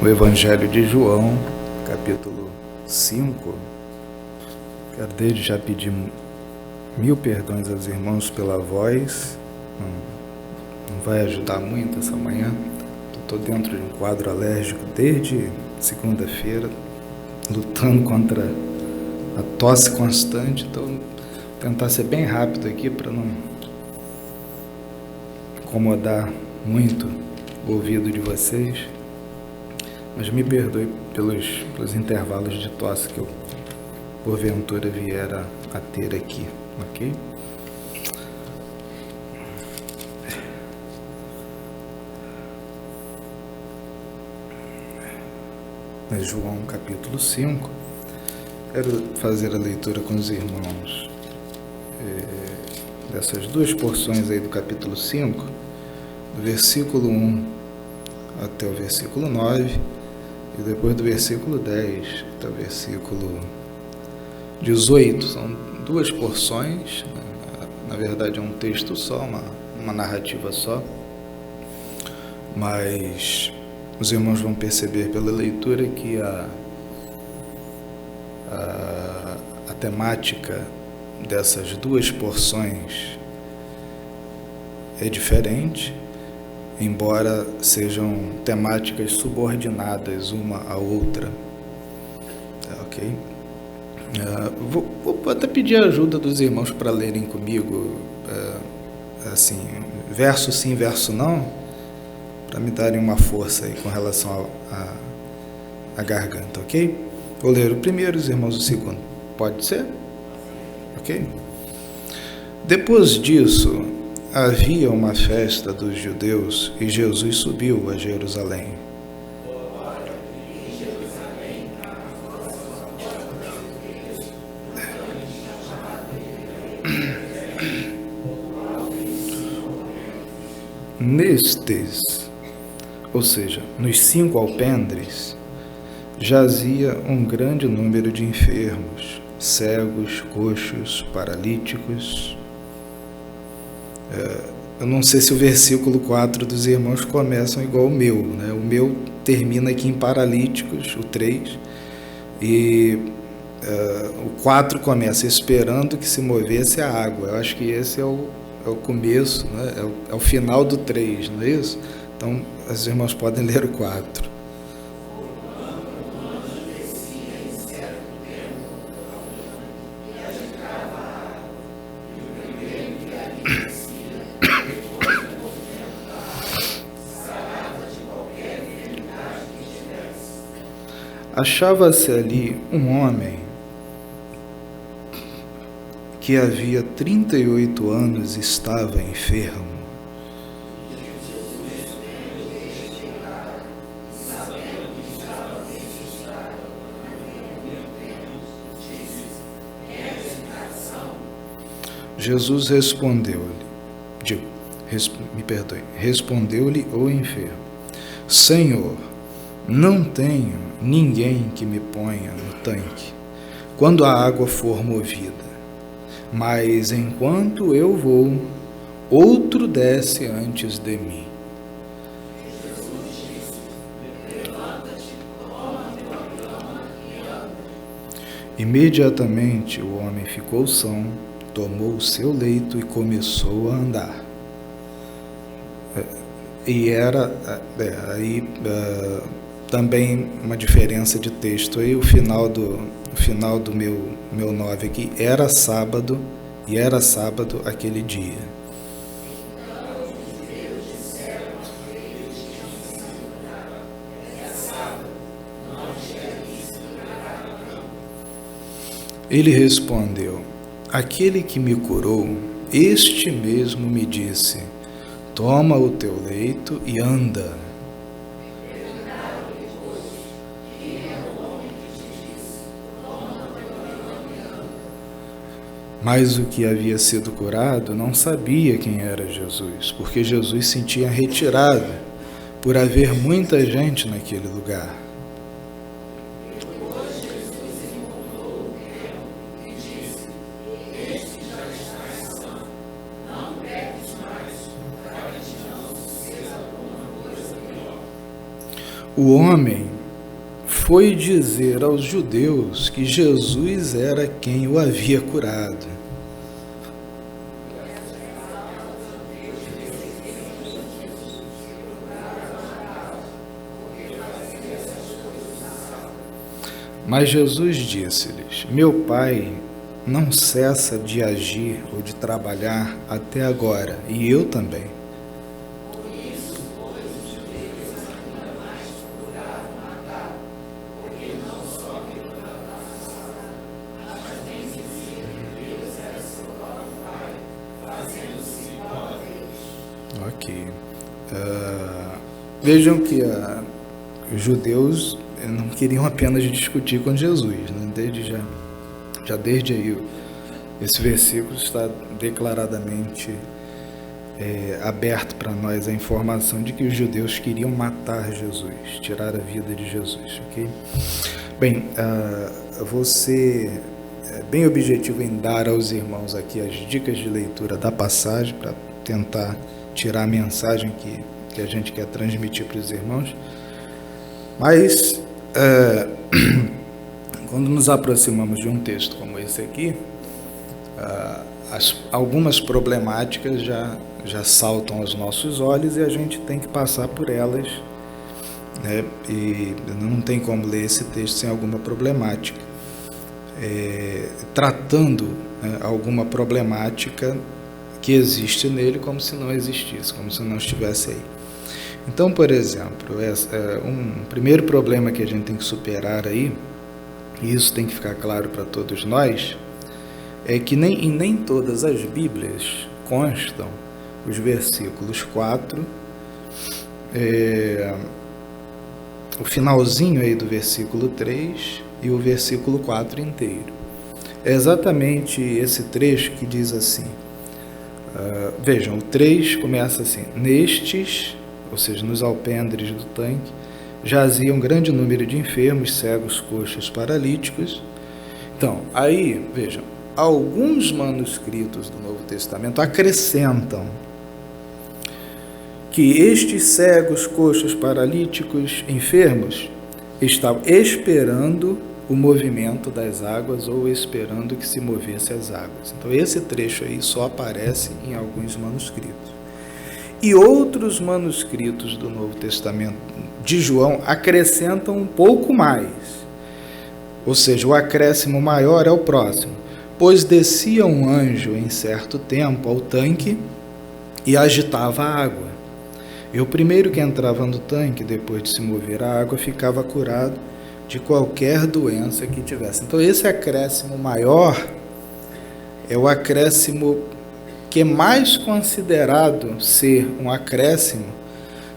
o Evangelho de João, capítulo 5. Quero desde já pedir 1000 perdões aos irmãos pela voz, não vai ajudar muito essa manhã. Estou dentro de um quadro alérgico desde segunda-feira, lutando contra a tosse constante, então vou tentar ser bem rápido aqui para não incomodar muito o ouvido de vocês, mas me perdoe pelos intervalos de tosse que eu porventura vier a ter aqui, ok? É João capítulo 5, quero fazer a leitura com os irmãos dessas duas porções aí do capítulo 5, do versículo 1 até o versículo 9, e depois do versículo 10 até o versículo 18. São duas porções, na verdade é um texto só, uma narrativa só, mas os irmãos vão perceber pela leitura que a temática dessas duas porções é diferente, embora sejam temáticas subordinadas uma à outra, ok? Vou até pedir a ajuda dos irmãos para lerem comigo, assim, verso sim, verso não, para me darem uma força aí com relação à garganta, ok? Vou ler o primeiro, os irmãos o segundo. Pode ser? Ok? Depois disso, havia uma festa dos judeus e Jesus subiu a Jerusalém. Nestes, ou seja, nos 5 alpendres, jazia um grande número de enfermos, cegos, coxos, paralíticos. Eu não sei se o versículo 4 dos irmãos começam igual o meu, né? O meu termina aqui em paralíticos, o 3, e o 4 começa esperando que se movesse a água. Eu acho que esse é o começo, né? É o final do 3, não é isso? Então, os irmãos podem ler o 4. Achava-se ali um homem que havia 38 anos estava enfermo. Jesus respondeu-lhe o enfermo: Senhor, não tenho ninguém que me ponha no tanque quando a água for movida, mas enquanto eu vou, outro desce antes de mim. Imediatamente o homem ficou são, tomou o seu leito e começou a andar. E era também uma diferença de texto aí, o final do meu 9 aqui, era sábado, e era sábado aquele dia. Ele respondeu: aquele que me curou, este mesmo me disse: toma o teu leito e anda. Mas o que havia sido curado não sabia quem era Jesus, porque Jesus se tinha retirado por haver muita gente naquele lugar. O homem foi dizer aos judeus que Jesus era quem o havia curado. Mas Jesus disse-lhes: meu Pai não cessa de agir ou de trabalhar até agora, e eu também. Ok. Vejam que os judeus não queriam apenas discutir com Jesus, né? Desde aí, esse versículo está declaradamente aberto para nós a informação de que os judeus queriam matar Jesus, tirar a vida de Jesus, ok? Bem, vou ser bem objetivo em dar aos irmãos aqui as dicas de leitura da passagem para tentar tirar a mensagem que a gente quer transmitir para os irmãos, mas quando nos aproximamos de um texto como esse aqui, algumas problemáticas já saltam aos nossos olhos e a gente tem que passar por elas, né? E não tem como ler esse texto sem alguma problemática, tratando alguma problemática que existe nele como se não existisse, como se não estivesse aí. Então, por exemplo, um primeiro problema que a gente tem que superar aí, e isso tem que ficar claro para todos nós, é que em nem todas as Bíblias constam os versículos 4, o finalzinho aí do versículo 3 e o versículo 4 inteiro. É exatamente esse trecho que diz assim, vejam, o 3 começa assim: nestes, ou seja, nos alpendres do tanque, jazia um grande número de enfermos, cegos, coxos, paralíticos. Então, aí, vejam, alguns manuscritos do Novo Testamento acrescentam que estes cegos, coxos, paralíticos, enfermos estavam esperando o movimento das águas ou esperando que se movesse as águas. Então, esse trecho aí só aparece em alguns manuscritos. E outros manuscritos do Novo Testamento de João acrescentam um pouco mais. Ou seja, o acréscimo maior é o próximo. Pois descia um anjo em certo tempo ao tanque e agitava a água. E o primeiro que entrava no tanque, depois de se mover a água, ficava curado de qualquer doença que tivesse. Então, esse acréscimo maior é o acréscimo que é mais considerado ser um acréscimo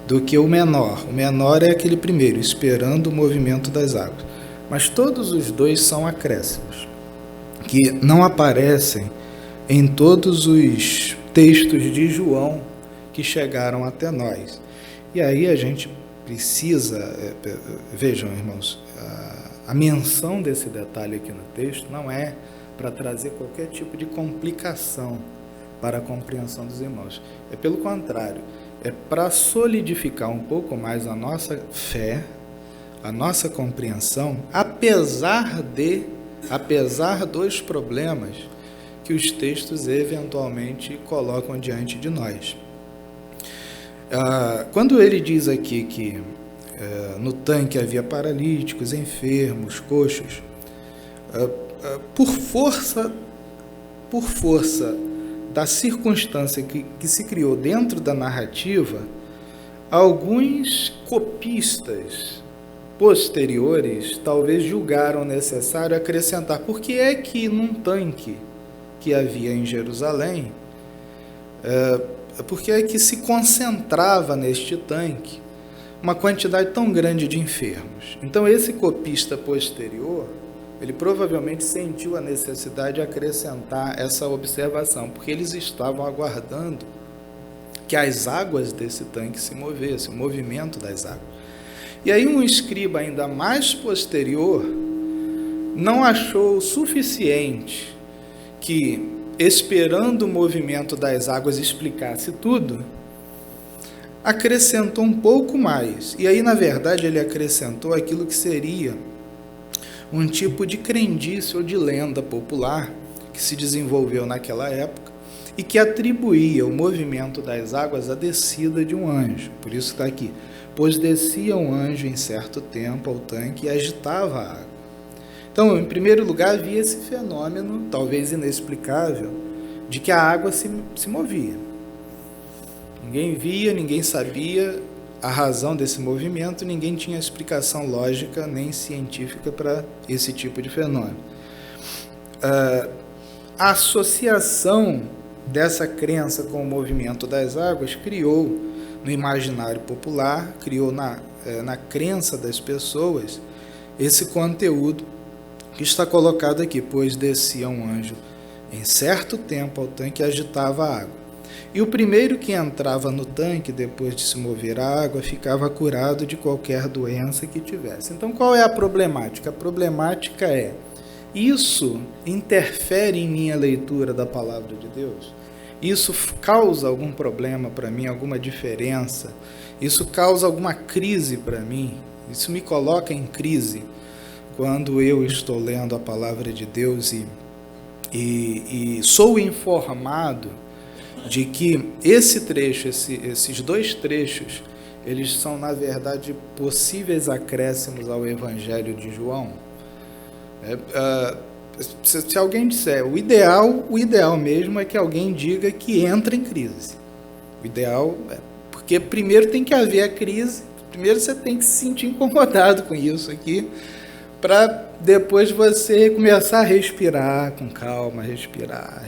do que o menor. O menor é aquele primeiro, esperando o movimento das águas. Mas todos os dois são acréscimos, que não aparecem em todos os textos de João que chegaram até nós. E aí a gente precisa, vejam, irmãos, a menção desse detalhe aqui no texto não é para trazer qualquer tipo de complicação para a compreensão dos irmãos. É pelo contrário, é para solidificar um pouco mais a nossa fé, a nossa compreensão, apesar dos problemas que os textos eventualmente colocam diante de nós. Quando ele diz aqui que no tanque havia paralíticos, enfermos, coxos, por força da circunstância que se criou dentro da narrativa, alguns copistas posteriores talvez julgaram necessário acrescentar por que é que num tanque que havia em Jerusalém, por que é que se concentrava neste tanque uma quantidade tão grande de enfermos. Então esse copista posterior, ele provavelmente sentiu a necessidade de acrescentar essa observação, porque eles estavam aguardando que as águas desse tanque se movessem, o movimento das águas. E aí um escriba ainda mais posterior não achou suficiente que, esperando o movimento das águas, explicasse tudo, acrescentou um pouco mais. E aí, na verdade, ele acrescentou aquilo que seria um tipo de crendice ou de lenda popular que se desenvolveu naquela época e que atribuía o movimento das águas à descida de um anjo. Por isso está aqui. Pois descia um anjo em certo tempo ao tanque e agitava a água. Então, em primeiro lugar, havia esse fenômeno, talvez inexplicável, de que a água se movia. Ninguém via, ninguém sabia a razão desse movimento, ninguém tinha explicação lógica nem científica para esse tipo de fenômeno. A associação dessa crença com o movimento das águas criou no imaginário popular, criou na crença das pessoas esse conteúdo que está colocado aqui, pois descia um anjo em certo tempo ao tanque e agitava a água. E o primeiro que entrava no tanque, depois de se mover a água, ficava curado de qualquer doença que tivesse. Então, qual é a problemática? A problemática é, isso interfere em minha leitura da palavra de Deus? Isso causa algum problema para mim, alguma diferença? Isso causa alguma crise para mim? Isso me coloca em crise quando eu estou lendo a palavra de Deus e sou informado de que esse trecho, esses dois trechos, eles são, na verdade, possíveis acréscimos ao Evangelho de João. Se alguém disser, o ideal mesmo é que alguém diga que entra em crise. O ideal é, porque primeiro tem que haver a crise, primeiro você tem que se sentir incomodado com isso aqui, para depois você começar a respirar com calma, respirar.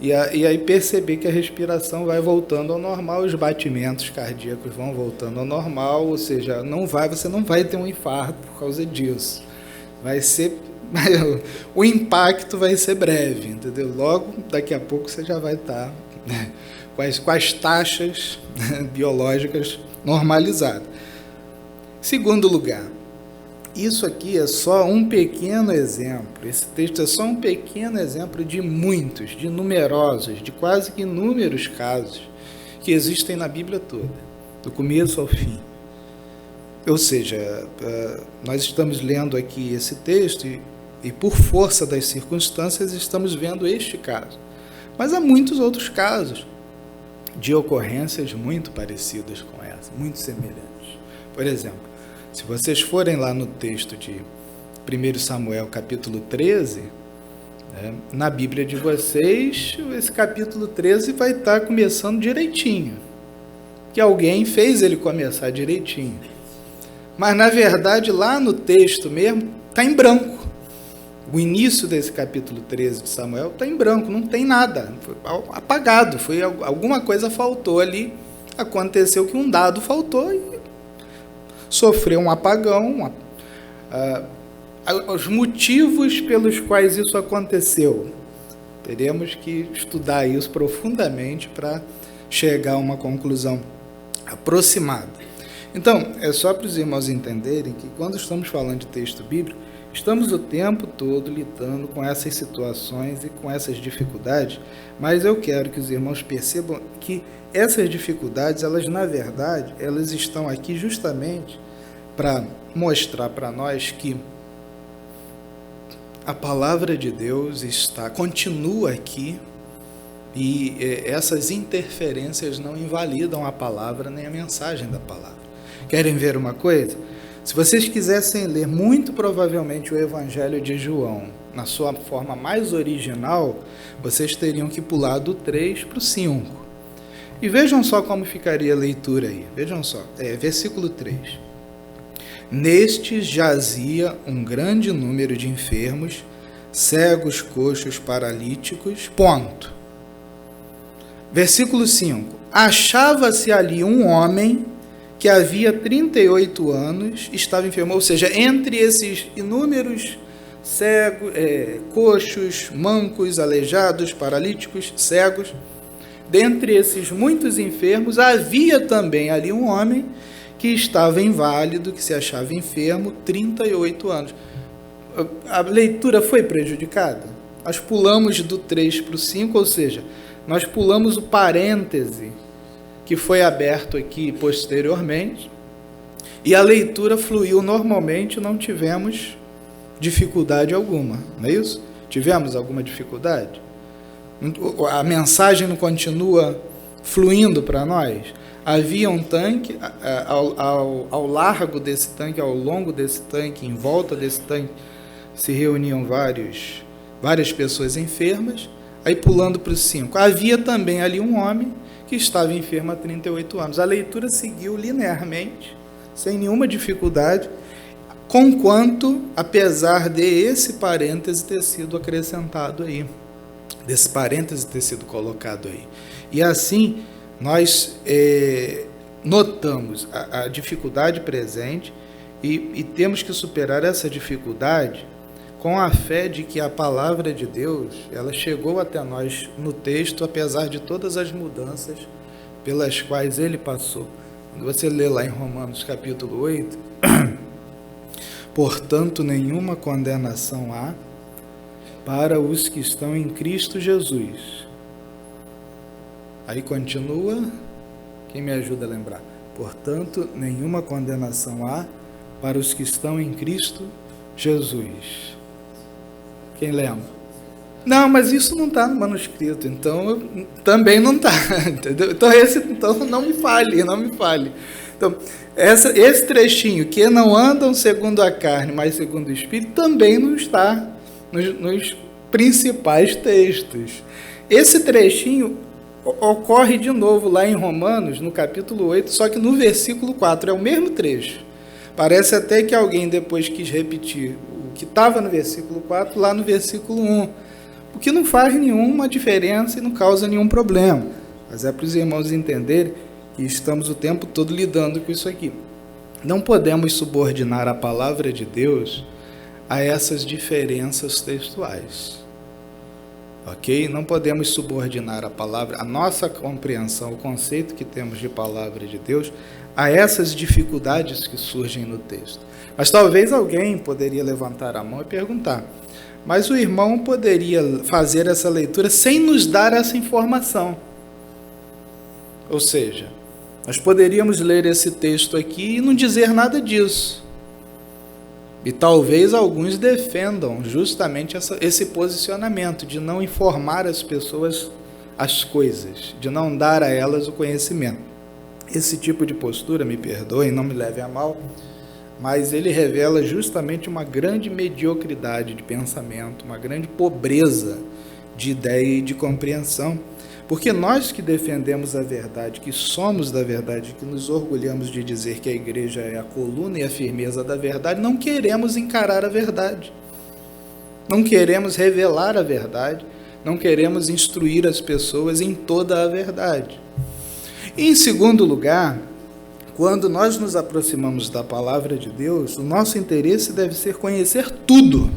E aí perceber que a respiração vai voltando ao normal, os batimentos cardíacos vão voltando ao normal, ou seja, você não vai ter um infarto por causa disso. O impacto vai ser breve, entendeu? Logo, daqui a pouco você já vai estar com as taxas biológicas normalizadas. Segundo lugar, isso aqui é só um pequeno exemplo, esse texto é só um pequeno exemplo de muitos, de numerosos, de quase que inúmeros casos que existem na Bíblia toda, do começo ao fim. Ou seja, nós estamos lendo aqui esse texto e por força das circunstâncias estamos vendo este caso. Mas há muitos outros casos de ocorrências muito parecidas com essa, muito semelhantes. Por exemplo, se vocês forem lá no texto de 1 Samuel, capítulo 13, na Bíblia de vocês, esse capítulo 13 vai estar começando direitinho. Que alguém fez ele começar direitinho. Mas, na verdade, lá no texto mesmo, está em branco. O início desse capítulo 13 de Samuel está em branco, não tem nada. Foi apagado, alguma coisa faltou ali. Aconteceu que um dado faltou e sofreu um apagão. Os motivos pelos quais isso aconteceu, teremos que estudar isso profundamente para chegar a uma conclusão aproximada. Então, é só para os irmãos entenderem que quando estamos falando de texto bíblico, estamos o tempo todo lidando com essas situações e com essas dificuldades, mas eu quero que os irmãos percebam que essas dificuldades, elas na verdade, elas estão aqui justamente para mostrar para nós que a palavra de Deus continua aqui e essas interferências não invalidam a palavra nem a mensagem da palavra. Querem ver uma coisa? Se vocês quisessem ler muito provavelmente o Evangelho de João na sua forma mais original, vocês teriam que pular do 3 para o 5. E vejam só como ficaria a leitura aí. Vejam só, versículo 3. Nestes jazia um grande número de enfermos, cegos, coxos, paralíticos, ponto. Versículo 5. Achava-se ali um homem que havia 38 anos, estava enfermo, ou seja, entre esses inúmeros cegos, coxos, mancos, aleijados, paralíticos, cegos, dentre esses muitos enfermos, havia também ali um homem que estava inválido, que se achava enfermo, 38 anos. A leitura foi prejudicada? Nós pulamos do 3 para o 5, ou seja, nós pulamos o parêntese que foi aberto aqui posteriormente, e a leitura fluiu normalmente, não tivemos dificuldade alguma, não é isso? Tivemos alguma dificuldade? A mensagem não continua fluindo para nós? Havia um tanque, ao largo desse tanque, ao longo desse tanque, em volta desse tanque, se reuniam várias pessoas enfermas. Aí pulando para os 5, havia também ali um homem que estava enfermo há 38 anos. A leitura seguiu linearmente, sem nenhuma dificuldade, conquanto, apesar de esse parêntese ter sido acrescentado aí, desse parêntese ter sido colocado aí. E assim, nós notamos a dificuldade presente e temos que superar essa dificuldade com a fé de que a palavra de Deus, ela chegou até nós no texto, apesar de todas as mudanças pelas quais ele passou. Quando você lê lá em Romanos capítulo 8, portanto, nenhuma condenação há para os que estão em Cristo Jesus. Aí continua, quem me ajuda a lembrar? Portanto, nenhuma condenação há para os que estão em Cristo Jesus. Quem lembra? Não, mas isso não está no manuscrito, então também não está, entendeu? Então não me fale. Então, esse trechinho, que não andam segundo a carne, mas segundo o Espírito, também não está nos principais textos. Esse trechinho ocorre de novo lá em Romanos, no capítulo 8, só que no versículo 4, é o mesmo trecho. Parece até que alguém depois quis repetir o que estava no versículo 4, lá no versículo 1, o que não faz nenhuma diferença e não causa nenhum problema. Mas é para os irmãos entenderem que estamos o tempo todo lidando com isso aqui. Não podemos subordinar a palavra de Deus a essas diferenças textuais. Ok? Não podemos subordinar a palavra, a nossa compreensão, o conceito que temos de palavra de Deus, a essas dificuldades que surgem no texto. Mas talvez alguém poderia levantar a mão e perguntar, mas o irmão poderia fazer essa leitura sem nos dar essa informação. Ou seja, nós poderíamos ler esse texto aqui e não dizer nada disso. E talvez alguns defendam justamente esse posicionamento de não informar as pessoas as coisas, de não dar a elas o conhecimento. Esse tipo de postura, me perdoem, não me levem a mal, mas ele revela justamente uma grande mediocridade de pensamento, uma grande pobreza de ideia e de compreensão. Porque nós que defendemos a verdade, que somos da verdade, que nos orgulhamos de dizer que a igreja é a coluna e a firmeza da verdade, não queremos encarar a verdade. Não queremos revelar a verdade, não queremos instruir as pessoas em toda a verdade. E, em segundo lugar, quando nós nos aproximamos da palavra de Deus, o nosso interesse deve ser conhecer tudo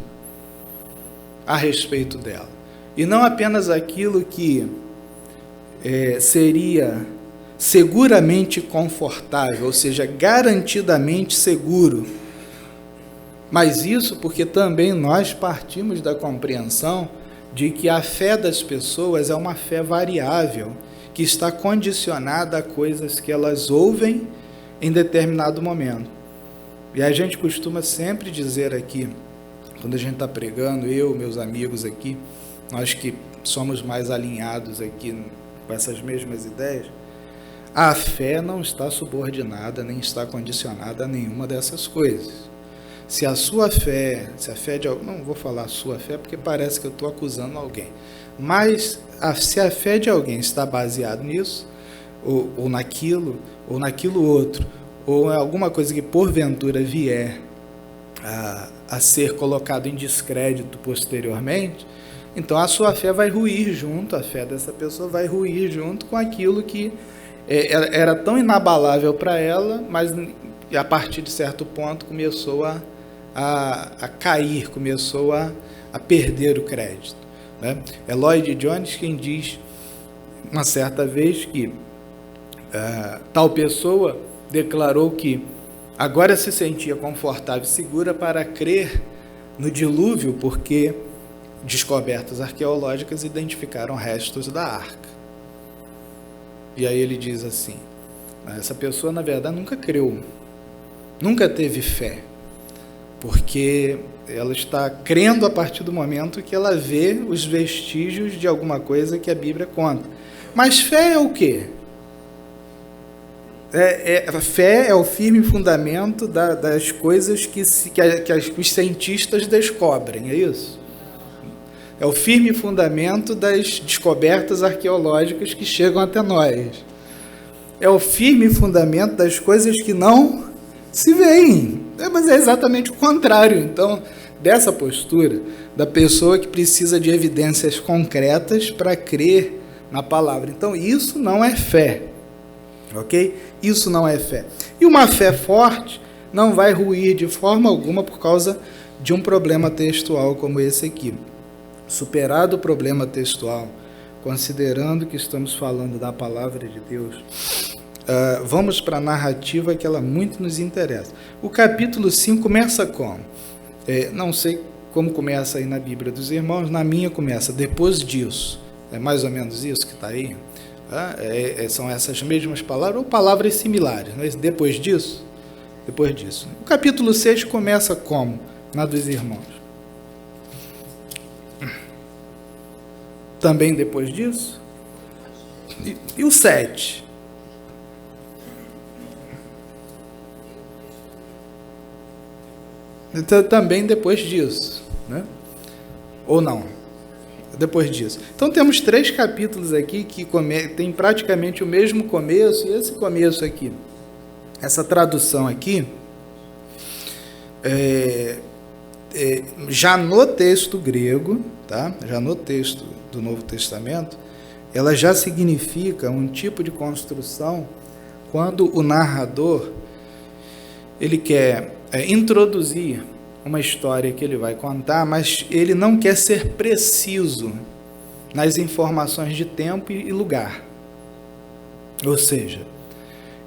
a respeito dela. E não apenas aquilo que seria seguramente confortável, ou seja, garantidamente seguro. Mas isso porque também nós partimos da compreensão de que a fé das pessoas é uma fé variável, que está condicionada a coisas que elas ouvem em determinado momento. E a gente costuma sempre dizer aqui, quando a gente está pregando, eu, meus amigos aqui, nós que somos mais alinhados aqui com essas mesmas ideias, a fé não está subordinada, nem está condicionada a nenhuma dessas coisas. Se a sua fé, se a fé de alguém, não vou falar a sua fé porque parece que eu estou acusando alguém, mas se a fé de alguém está baseada nisso, ou naquilo outro, ou em alguma coisa que porventura vier a ser colocado em descrédito posteriormente, então a sua fé vai ruir junto, a fé dessa pessoa vai ruir junto com aquilo que era tão inabalável para ela, mas a partir de certo ponto começou a cair, começou a perder o crédito. Né? É Lloyd Jones quem diz uma certa vez que tal pessoa declarou que agora se sentia confortável e segura para crer no dilúvio, porque descobertas arqueológicas identificaram restos da arca. E aí ele diz assim, essa pessoa na verdade nunca creu, nunca teve fé, porque ela está crendo a partir do momento que ela vê os vestígios de alguma coisa que a Bíblia conta. Mas fé é o quê? A fé é o firme fundamento das coisas que os cientistas descobrem, é isso? É o firme fundamento das descobertas arqueológicas que chegam até nós. É o firme fundamento das coisas que não se veem. Mas é exatamente o contrário, então, dessa postura da pessoa que precisa de evidências concretas para crer na palavra. Então, isso não é fé, ok? Isso não é fé. E uma fé forte não vai ruir de forma alguma por causa de um problema textual como esse aqui. Superado o problema textual, considerando que estamos falando da palavra de Deus, vamos para a narrativa que ela muito nos interessa. O capítulo 5 começa como? Não sei como começa aí na Bíblia dos Irmãos, na minha começa depois disso. É mais ou menos isso que está aí? São essas mesmas palavras ou palavras similares, não é? Depois disso? Depois disso. O capítulo 6 começa como? Na dos Irmãos. Também depois disso? E o 7? Então, também depois disso, né? Ou não? Depois disso. Então temos 3 capítulos aqui que tem praticamente o mesmo começo, e esse começo aqui, essa tradução aqui, já no texto grego, tá? Já no texto do Novo Testamento, ela já significa um tipo de construção quando o narrador ele quer introduzir uma história que ele vai contar, mas ele não quer ser preciso nas informações de tempo e lugar. Ou seja,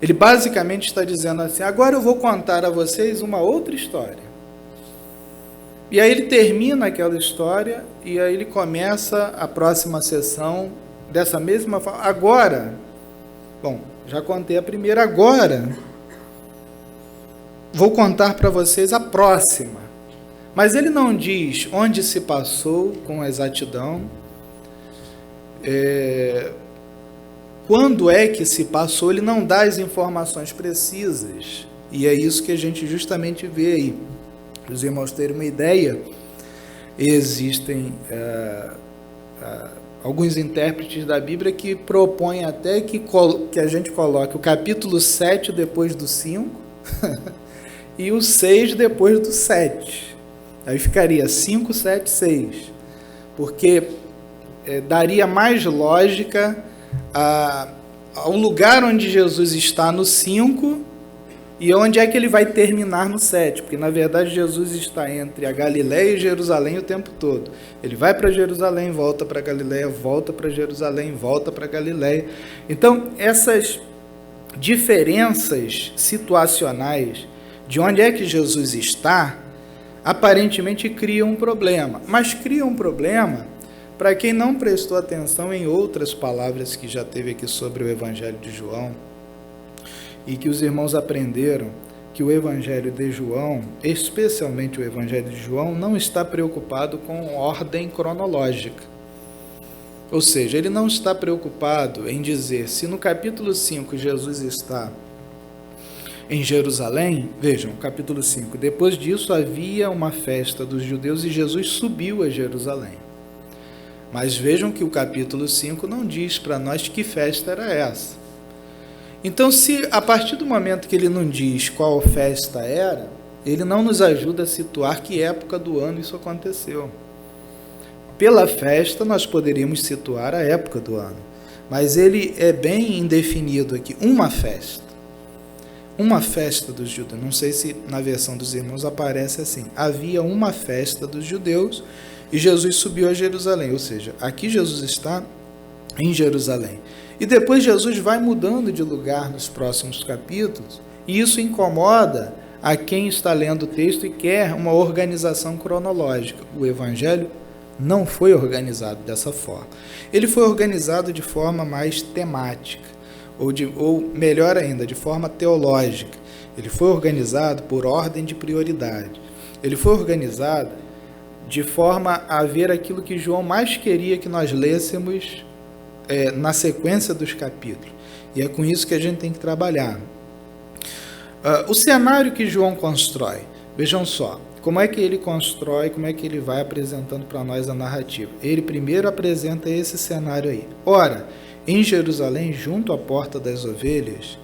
ele basicamente está dizendo assim, agora eu vou contar a vocês uma outra história. E aí ele termina aquela história e aí ele começa a próxima sessão dessa mesma forma. Agora, bom, já contei a primeira, agora vou contar para vocês a próxima. Mas ele não diz onde se passou com exatidão, quando é que se passou, ele não dá as informações precisas. E é isso que a gente justamente vê aí. Para os irmãos terem uma ideia, existem alguns intérpretes da Bíblia que propõem até que a gente coloque o capítulo 7 depois do 5 e o 6 depois do 7. Aí ficaria 5, 7, 6. Porque daria mais lógica ao lugar onde Jesus está no 5 e onde é que ele vai terminar no 7. Porque, na verdade, Jesus está entre a Galileia e Jerusalém o tempo todo. Ele vai para Jerusalém, volta para Galileia, volta para Jerusalém, volta para Galileia. Então, essas diferenças situacionais de onde é que Jesus está, aparentemente criam um problema. Mas criam um problema para quem não prestou atenção em outras palavras que já teve aqui sobre o Evangelho de João, e que os irmãos aprenderam que o Evangelho de João, especialmente o Evangelho de João, não está preocupado com ordem cronológica. Ou seja, ele não está preocupado em dizer se no capítulo 5 Jesus está em Jerusalém. Vejam, capítulo 5, depois disso havia uma festa dos judeus e Jesus subiu a Jerusalém. Mas vejam que o capítulo 5 não diz para nós que festa era essa. Então, se a partir do momento que ele não diz qual festa era, ele não nos ajuda a situar que época do ano isso aconteceu. Pela festa, nós poderíamos situar a época do ano, mas ele é bem indefinido aqui, uma festa dos judeus. Não sei se na versão dos irmãos aparece assim, havia uma festa dos judeus e Jesus subiu a Jerusalém, ou seja, aqui Jesus está em Jerusalém. E depois Jesus vai mudando de lugar nos próximos capítulos, e isso incomoda a quem está lendo o texto e quer uma organização cronológica. O Evangelho não foi organizado dessa forma. Ele foi organizado de forma mais temática. ou melhor ainda, de forma teológica. Ele foi organizado por ordem de prioridade. Ele foi organizado de forma a ver aquilo que João mais queria que nós lêssemos na sequência dos capítulos. E é com isso que a gente tem que trabalhar. O cenário que João constrói, vejam só, como é que ele constrói, como é que ele vai apresentando para nós a narrativa. Ele primeiro apresenta esse cenário aí. Ora, em Jerusalém, junto à porta das ovelhas,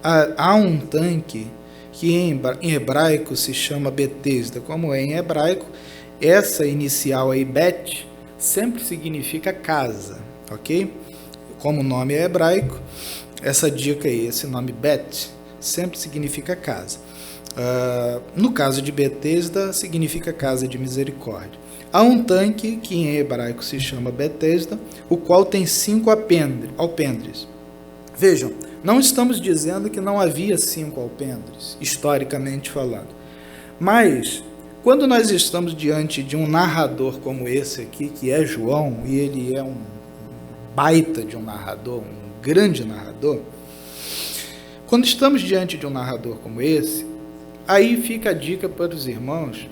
há um tanque que em hebraico se chama Betesda. Como é em hebraico, essa inicial aí, Bet, sempre significa casa, ok? Como o nome é hebraico, essa dica aí, esse nome Bet, sempre significa casa. No caso de Betesda, significa casa de misericórdia. Há um tanque que em hebraico se chama Betesda, o qual tem 5 alpendres. Vejam, não estamos dizendo que não havia 5 alpendres, historicamente falando. Mas, quando nós estamos diante de um narrador como esse aqui, que é João, e ele é um baita de um narrador, um grande narrador, quando estamos diante de um narrador como esse, aí fica a dica para os irmãos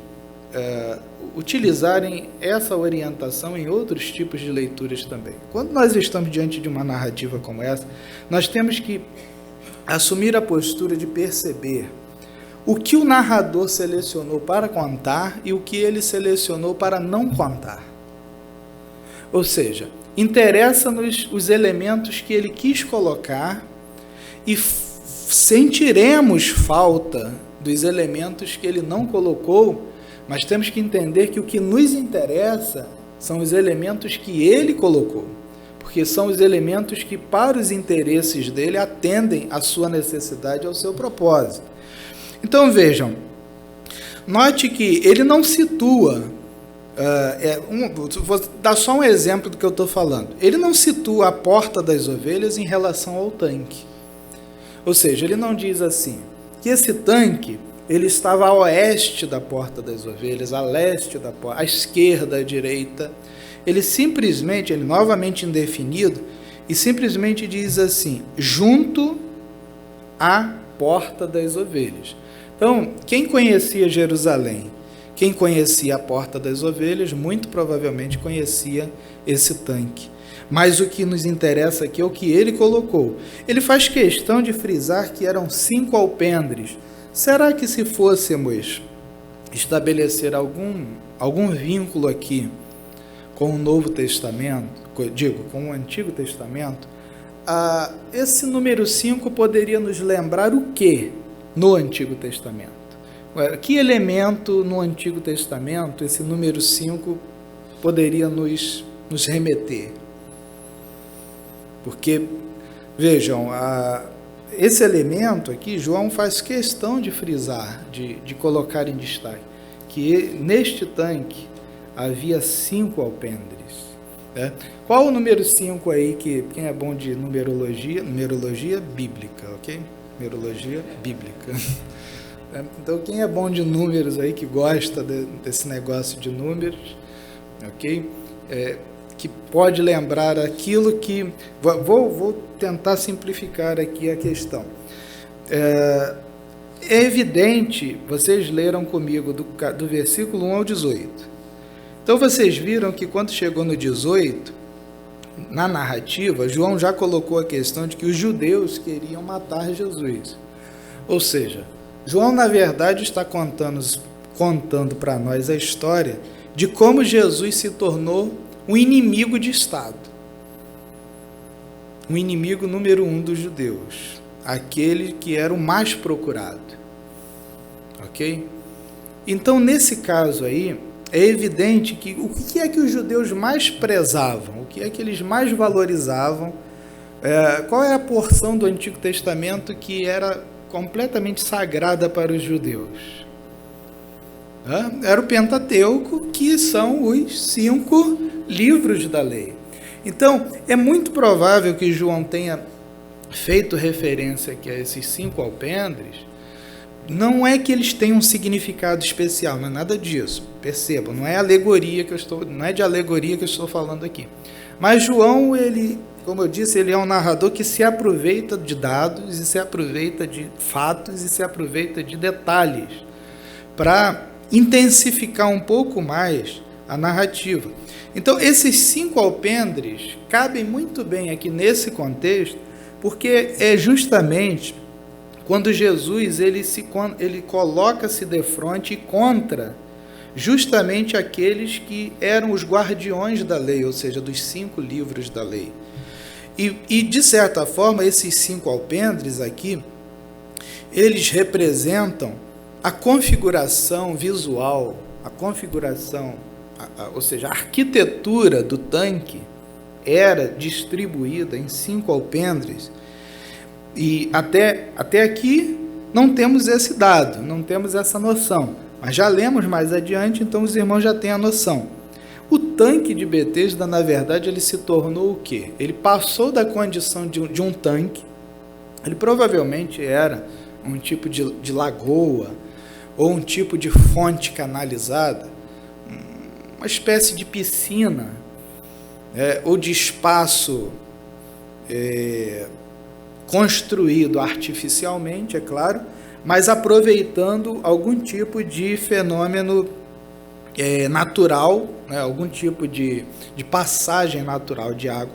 utilizarem essa orientação em outros tipos de leituras também. Quando nós estamos diante de uma narrativa como essa, nós temos que assumir a postura de perceber o que o narrador selecionou para contar e o que ele selecionou para não contar. Ou seja, interessa-nos os elementos que ele quis colocar e sentiremos falta dos elementos que ele não colocou, mas temos que entender que o que nos interessa são os elementos que ele colocou, porque são os elementos que, para os interesses dele, atendem à sua necessidade, ao seu propósito. Então, vejam, note que ele não situa, vou dar só um exemplo do que eu estou falando, ele não situa a porta das ovelhas em relação ao tanque. Ou seja, ele não diz assim, que esse tanque ele estava a oeste da porta das ovelhas, a leste da porta, à esquerda, à direita. Ele simplesmente, ele novamente indefinido, e simplesmente diz assim, junto à porta das ovelhas. Então, quem conhecia Jerusalém, quem conhecia a porta das ovelhas, muito provavelmente conhecia esse tanque. Mas o que nos interessa aqui é o que ele colocou. Ele faz questão de frisar que eram 5 alpendres. Será que se fôssemos estabelecer algum vínculo aqui com o Novo Testamento, com o Antigo Testamento, esse número 5 poderia nos lembrar o que no Antigo Testamento? Que elemento no Antigo Testamento esse número 5 poderia nos remeter? Porque, vejam, esse elemento aqui, João faz questão de frisar, de colocar em destaque, que neste tanque havia 5 alpendres. Né? Qual o número 5 aí, quem é bom de numerologia? Numerologia bíblica, ok? Numerologia bíblica. Então, quem é bom de números aí, que gosta desse negócio de números, ok? Que pode lembrar aquilo que... Vou tentar simplificar aqui a questão. É evidente, vocês leram comigo do versículo 1 ao 18. Então, vocês viram que quando chegou no 18, na narrativa, João já colocou a questão de que os judeus queriam matar Jesus. Ou seja, João, na verdade, está contando para nós a história de como Jesus se tornou um inimigo de Estado, o inimigo número 1 dos judeus, aquele que era o mais procurado, ok? Então, nesse caso aí, é evidente que o que é que os judeus mais prezavam, o que é que eles mais valorizavam, qual é a porção do Antigo Testamento que era completamente sagrada para os judeus? Era o Pentateuco, que são os 5 livros da lei. Então, é muito provável que João tenha feito referência aqui a esses 5 alpendres. Não é que eles tenham um significado especial, não é nada disso. Percebam, não é de alegoria que eu estou falando aqui. Mas João, ele como eu disse, ele é um narrador que se aproveita de dados, e se aproveita de fatos, e se aproveita de detalhes, para intensificar um pouco mais a narrativa. Então, esses 5 alpendres cabem muito bem aqui nesse contexto, porque é justamente quando Jesus ele coloca-se de frente contra justamente aqueles que eram os guardiões da lei, ou seja, dos 5 livros da lei. E de certa forma, esses 5 alpendres aqui, eles representam a configuração visual, a configuração, ou seja, a arquitetura do tanque era distribuída em 5 alpendres. E até aqui não temos esse dado, não temos essa noção. Mas já lemos mais adiante, então os irmãos já têm a noção. O tanque de Betesda, na verdade, ele se tornou o quê? Ele passou da condição de um tanque, ele provavelmente era um tipo de lagoa, ou um tipo de fonte canalizada, uma espécie de piscina, ou de espaço construído artificialmente, é claro, mas aproveitando algum tipo de fenômeno natural, algum tipo de passagem natural de água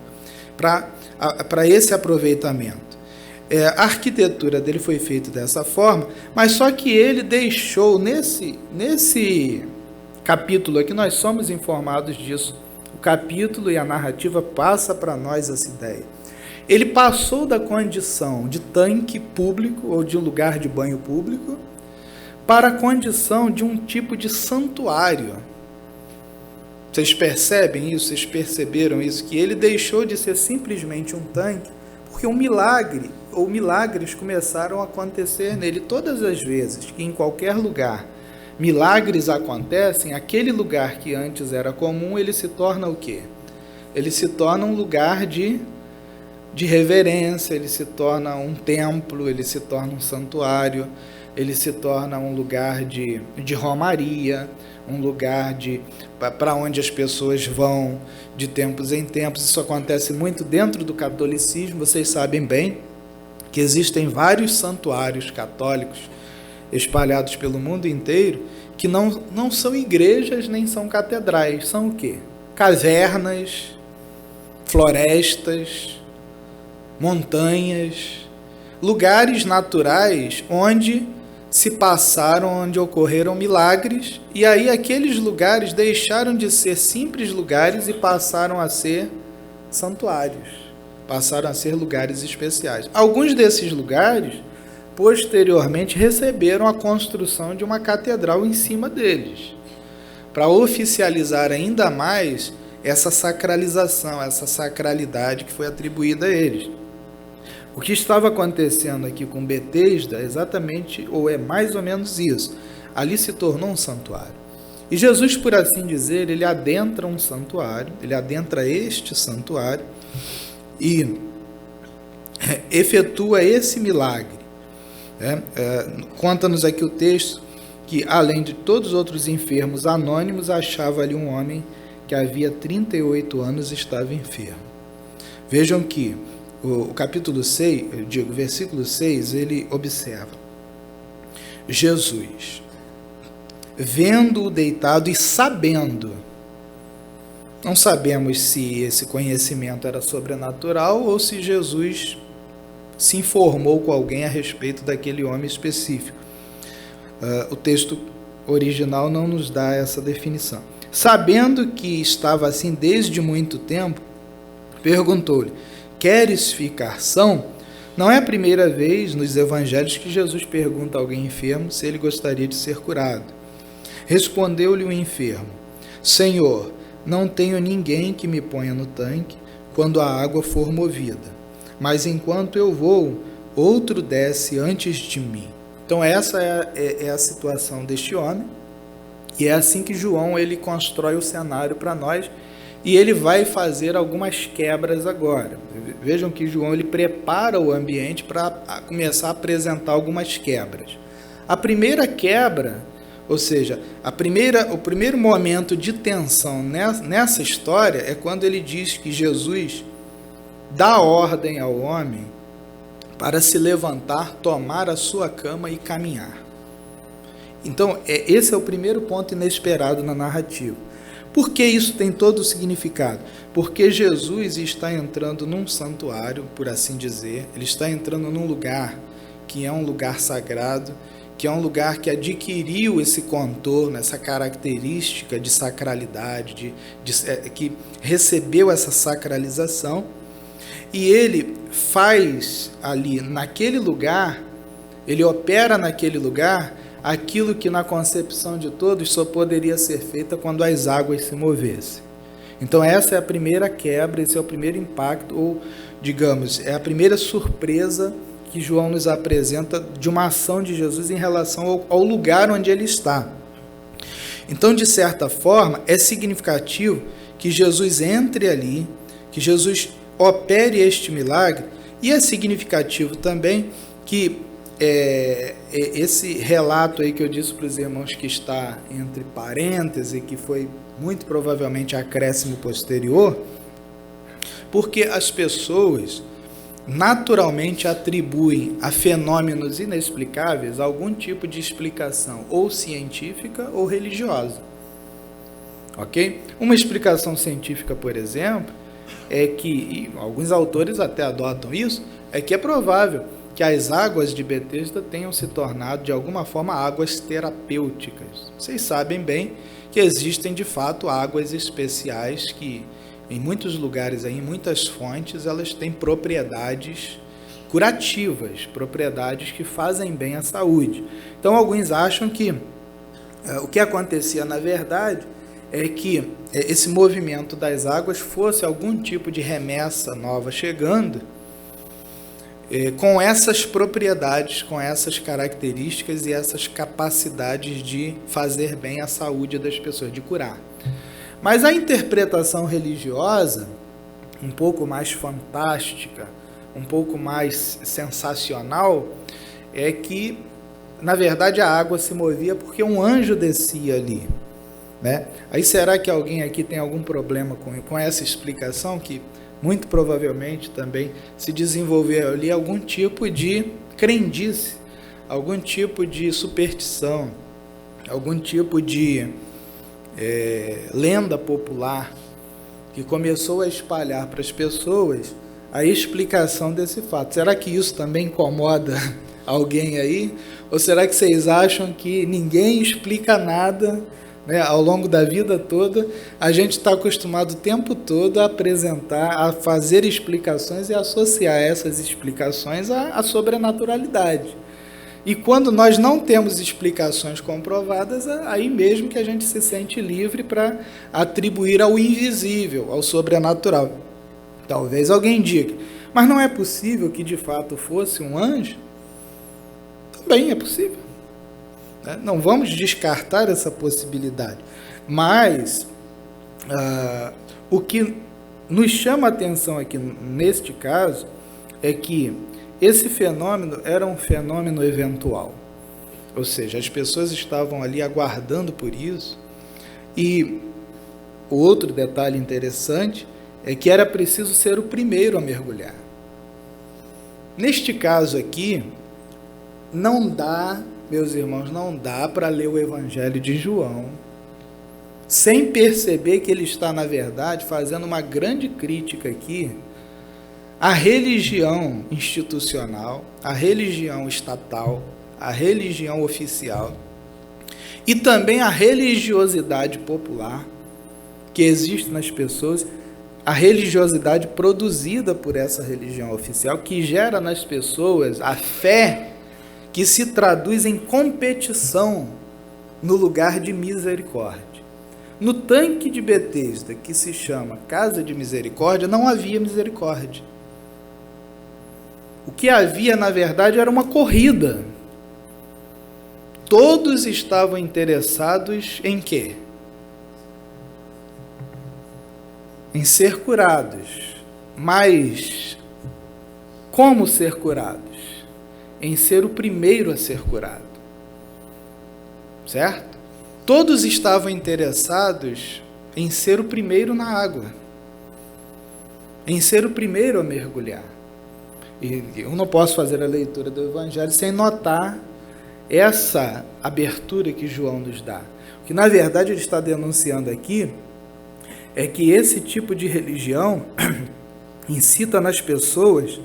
para esse aproveitamento. A arquitetura dele foi feita dessa forma, mas só que ele deixou, nesse capítulo aqui, nós somos informados disso, o capítulo e a narrativa passa para nós essa ideia. Ele passou da condição de tanque público ou de um lugar de banho público para a condição de um tipo de santuário. Vocês percebem isso? Vocês perceberam isso? Que ele deixou de ser simplesmente um tanque, porque um milagre ou milagres começaram a acontecer nele. Todas as vezes que em qualquer lugar milagres acontecem, aquele lugar que antes era comum, ele se torna o quê? Ele se torna um lugar de reverência, ele se torna um templo, ele se torna um santuário, ele se torna um lugar de romaria, um lugar para onde as pessoas vão de tempos em tempos. Isso acontece muito dentro do catolicismo. Vocês sabem bem que existem vários santuários católicos espalhados pelo mundo inteiro que não são igrejas nem são catedrais. São o quê? Cavernas, florestas, montanhas, lugares naturais onde se passaram, onde ocorreram milagres, e aí aqueles lugares deixaram de ser simples lugares e passaram a ser santuários, passaram a ser lugares especiais. Alguns desses lugares, posteriormente, receberam a construção de uma catedral em cima deles, para oficializar ainda mais essa sacralização, essa sacralidade que foi atribuída a eles. O que estava acontecendo aqui com Betesda é exatamente, ou é mais ou menos isso. Ali se tornou um santuário. E Jesus, por assim dizer, ele adentra um santuário, ele adentra este santuário e efetua esse milagre. Conta-nos aqui o texto que, além de todos os outros enfermos anônimos, achava ali um homem que havia 38 anos e estava enfermo. Vejam que o capítulo 6, versículo 6, ele observa: Jesus, vendo-o deitado e sabendo, não sabemos se esse conhecimento era sobrenatural ou se Jesus se informou com alguém a respeito daquele homem específico. O texto original não nos dá essa definição. Sabendo que estava assim desde muito tempo, perguntou-lhe: queres ficar são? Não é a primeira vez nos evangelhos que Jesus pergunta a alguém enfermo se ele gostaria de ser curado. Respondeu-lhe o enfermo: Senhor, não tenho ninguém que me ponha no tanque quando a água for movida, mas enquanto eu vou, outro desce antes de mim. Então essa é a situação deste homem, e é assim que João ele constrói o cenário para nós. E ele vai fazer algumas quebras agora. Vejam que João ele prepara o ambiente para começar a apresentar algumas quebras. A primeira quebra, ou seja, o primeiro momento de tensão nessa história é quando ele diz que Jesus dá ordem ao homem para se levantar, tomar a sua cama e caminhar. Então, esse é o primeiro ponto inesperado na narrativa. Por que isso tem todo o significado? Porque Jesus está entrando num santuário, por assim dizer, ele está entrando num lugar que é um lugar sagrado, que é um lugar que adquiriu esse contorno, essa característica de sacralidade, que recebeu essa sacralização, e ele faz ali, naquele lugar, ele opera naquele lugar aquilo que na concepção de todos só poderia ser feita quando as águas se movessem. Então essa é a primeira quebra, esse é o primeiro impacto, ou digamos, é a primeira surpresa que João nos apresenta de uma ação de Jesus em relação ao lugar onde ele está. Então, de certa forma, é significativo que Jesus entre ali, que Jesus opere este milagre, e é significativo também que esse relato aí que eu disse para os irmãos que está entre parênteses, que foi muito provavelmente acréscimo posterior, porque as pessoas naturalmente atribuem a fenômenos inexplicáveis algum tipo de explicação, ou científica ou religiosa. Ok? Uma explicação científica, por exemplo, é que, e alguns autores até adotam isso, é que é provável que as águas de Betesda tenham se tornado, de alguma forma, águas terapêuticas. Vocês sabem bem que existem, de fato, águas especiais que, em muitos lugares, em muitas fontes, elas têm propriedades curativas, propriedades que fazem bem à saúde. Então, alguns acham que o que acontecia, na verdade, é que esse movimento das águas fosse algum tipo de remessa nova chegando, com essas propriedades, com essas características e essas capacidades de fazer bem à saúde das pessoas, de curar. Mas a interpretação religiosa, um pouco mais fantástica, um pouco mais sensacional, é que, na verdade, a água se movia porque um anjo descia ali, né? Aí será que alguém aqui tem algum problema com essa explicação, que muito provavelmente também se desenvolveu ali algum tipo de crendice, algum tipo de superstição, algum tipo de lenda popular que começou a espalhar para as pessoas a explicação desse fato. Será que isso também incomoda alguém aí? Ou será que vocês acham que ninguém explica nada, né? Ao longo da vida toda, a gente está acostumado o tempo todo a apresentar, a fazer explicações e associar essas explicações à sobrenaturalidade. E quando nós não temos explicações comprovadas, aí mesmo que a gente se sente livre para atribuir ao invisível, ao sobrenatural. Talvez alguém diga, mas não é possível que de fato fosse um anjo? Também é possível. Não vamos descartar essa possibilidade, mas o que nos chama a atenção aqui neste caso é que esse fenômeno era um fenômeno eventual, ou seja, as pessoas estavam ali aguardando por isso. E o outro detalhe interessante é que era preciso ser o primeiro a mergulhar. Neste caso aqui, não dá, meus irmãos, não dá para ler o Evangelho de João sem perceber que ele está, na verdade, fazendo uma grande crítica aqui à religião institucional, à religião estatal, à religião oficial e também à religiosidade popular que existe nas pessoas, a religiosidade produzida por essa religião oficial, que gera nas pessoas a fé que se traduz em competição no lugar de misericórdia. No tanque de Betesda, que se chama Casa de Misericórdia, não havia misericórdia. O que havia, na verdade, era uma corrida. Todos estavam interessados em quê? Em ser curados. Mas como ser curados? Em ser o primeiro a ser curado. Certo? Todos estavam interessados em ser o primeiro na água. em ser o primeiro a mergulhar. E eu não posso fazer a leitura do Evangelho sem notar essa abertura que João nos dá. O que na verdade ele está denunciando aqui é que esse tipo de religião incita nas pessoas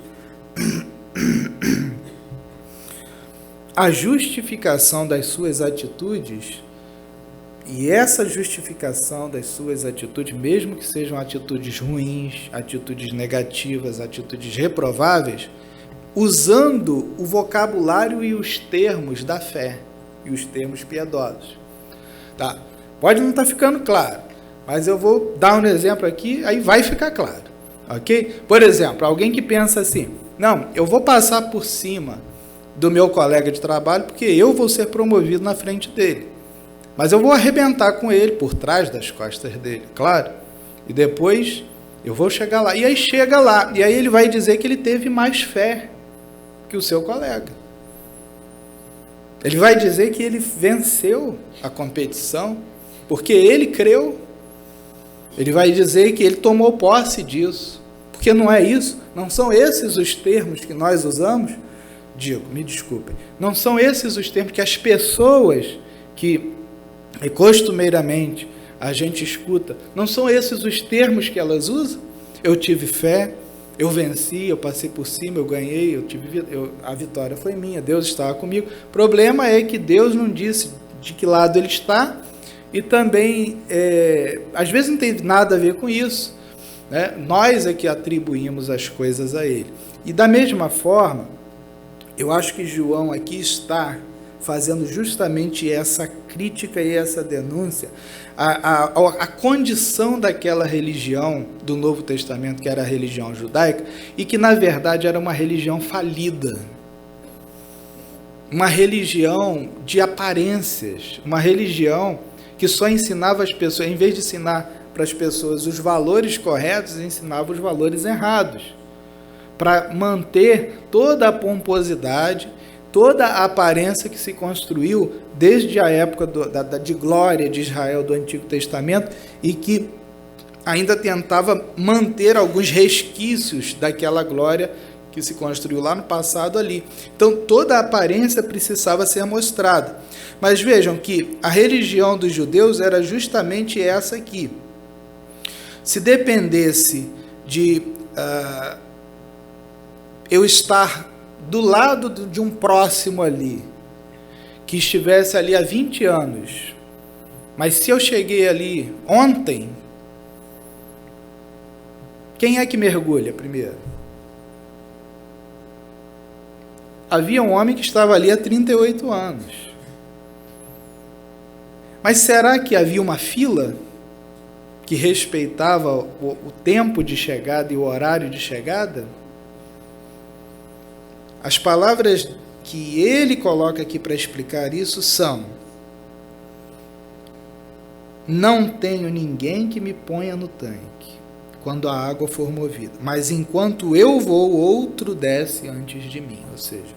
a justificação das suas atitudes, e essa justificação das suas atitudes, mesmo que sejam atitudes ruins, atitudes negativas, atitudes reprováveis, usando o vocabulário e os termos da fé e os termos piedosos. Tá? Pode não estar ficando claro, mas eu vou dar um exemplo aqui, aí vai ficar claro. Ok? Por exemplo, alguém que pensa assim, não, eu vou passar por cima do meu colega de trabalho porque eu vou ser promovido na frente dele. Mas eu vou arrebentar com ele por trás das costas dele, claro. E depois eu vou chegar lá. E aí chega lá, e aí ele vai dizer que ele teve mais fé que o seu colega. Ele vai dizer que ele venceu a competição porque ele creu. Ele vai dizer que ele tomou posse disso. Porque não é isso, não são esses os termos que nós usamos. Digo, me desculpem, não são esses os termos que as pessoas que costumeiramente a gente escuta, não são esses os termos que elas usam? Eu tive fé, eu venci, eu passei por cima, eu ganhei, a vitória foi minha, Deus estava comigo. O problema é que Deus não disse de que lado ele está, e também, às vezes não tem nada a ver com isso, né? Nós é que atribuímos as coisas a ele. E da mesma forma, eu acho que João aqui está fazendo justamente essa crítica e essa denúncia à condição daquela religião do Novo Testamento, que era a religião judaica, e que na verdade era uma religião falida, uma religião de aparências, uma religião que só ensinava as pessoas, em vez de ensinar para as pessoas os valores corretos, ensinava os valores errados, para manter toda a pomposidade, toda a aparência que se construiu desde a época de glória de Israel do Antigo Testamento, e que ainda tentava manter alguns resquícios daquela glória que se construiu lá no passado ali. Então toda a aparência precisava ser mostrada. Mas vejam que a religião dos judeus era justamente essa aqui. Se dependesse de eu estar do lado de um próximo ali, que estivesse ali há 20 anos, mas se eu cheguei ali ontem, quem é que mergulha primeiro? Havia um homem que estava ali há 38 anos. Mas será que havia uma fila que respeitava o tempo de chegada e o horário de chegada? As palavras que ele coloca aqui para explicar isso são: não tenho ninguém que me ponha no tanque quando a água for movida, mas enquanto eu vou, outro desce antes de mim. Ou seja,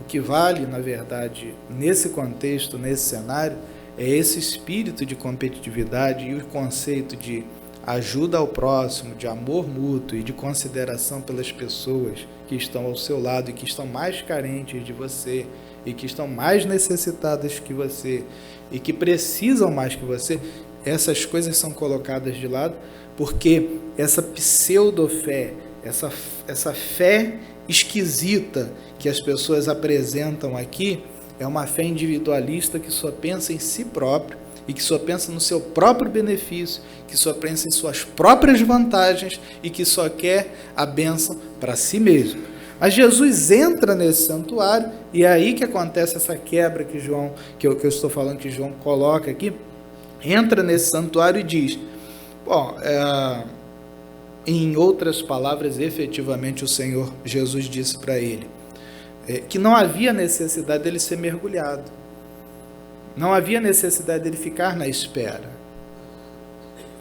o que vale, na verdade, nesse contexto, nesse cenário, é esse espírito de competitividade e o conceito de ajuda ao próximo, de amor mútuo e de consideração pelas pessoas que estão ao seu lado e que estão mais carentes de você e que estão mais necessitadas que você e que precisam mais que você. Essas coisas são colocadas de lado porque essa pseudo-fé, essa fé esquisita que as pessoas apresentam aqui, é uma fé individualista que só pensa em si próprio e que só pensa no seu próprio benefício, que só pensa em suas próprias vantagens e que só quer a bênção para si mesmo. Mas Jesus entra nesse santuário e é aí que acontece essa quebra que eu estou falando, que João coloca aqui. Entra nesse santuário e diz, em outras palavras, efetivamente o Senhor Jesus disse para ele, que não havia necessidade dele ser mergulhado. Não havia necessidade dele ficar na espera.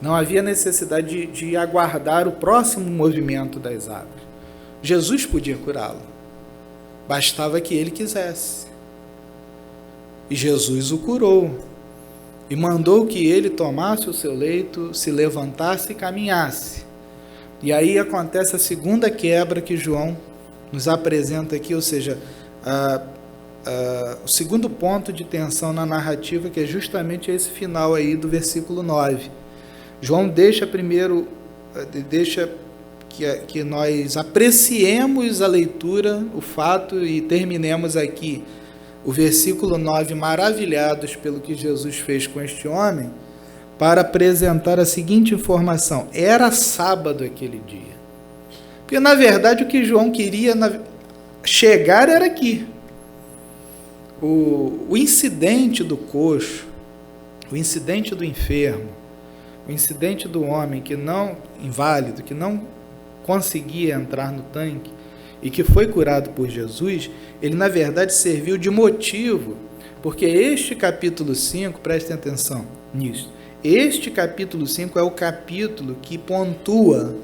Não havia necessidade de aguardar o próximo movimento das águas. Jesus podia curá-lo. Bastava que ele quisesse. E Jesus o curou. E mandou que ele tomasse o seu leito, se levantasse e caminhasse. E aí acontece a segunda quebra que João nos apresenta aqui, ou seja, o segundo ponto de tensão na narrativa, que é justamente esse final aí do versículo 9. João deixa que nós apreciemos a leitura, o fato, e terminemos aqui o versículo 9, maravilhados pelo que Jesus fez com este homem, para apresentar a seguinte informação: era sábado aquele dia. Porque, na verdade, o que João queria chegar era aqui. O incidente do coxo, o incidente do enfermo, o incidente do homem inválido, que não conseguia entrar no tanque e que foi curado por Jesus, ele na verdade serviu de motivo, porque este capítulo 5, prestem atenção nisso, este capítulo 5 é o capítulo que pontua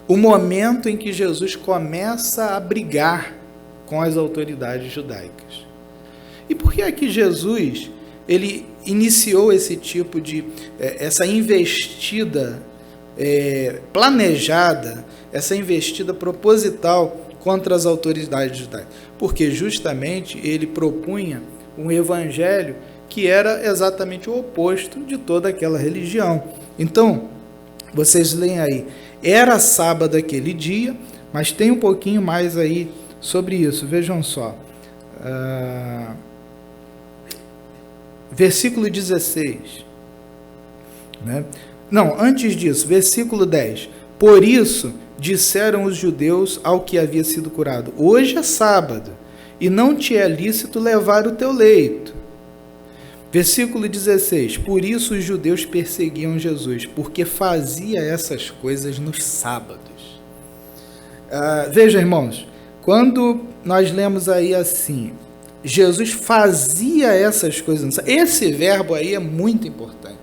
o momento em que Jesus começa a brigar com as autoridades judaicas. E por que é que Jesus ele iniciou esse tipo de, essa investida planejada, essa investida proposital contra as autoridades judaicas? Porque justamente ele propunha um evangelho que era exatamente o oposto de toda aquela religião. Então, vocês leem aí, era sábado aquele dia, mas tem um pouquinho mais aí sobre isso, vejam só. Versículo 16. Né? Não, antes disso, versículo 10. Por isso disseram os judeus ao que havia sido curado: hoje é sábado, e não te é lícito levar o teu leito. Versículo 16. Por isso os judeus perseguiam Jesus, porque fazia essas coisas nos sábados. Veja, irmãos, quando nós lemos aí assim, Jesus fazia essas coisas, esse verbo aí é muito importante,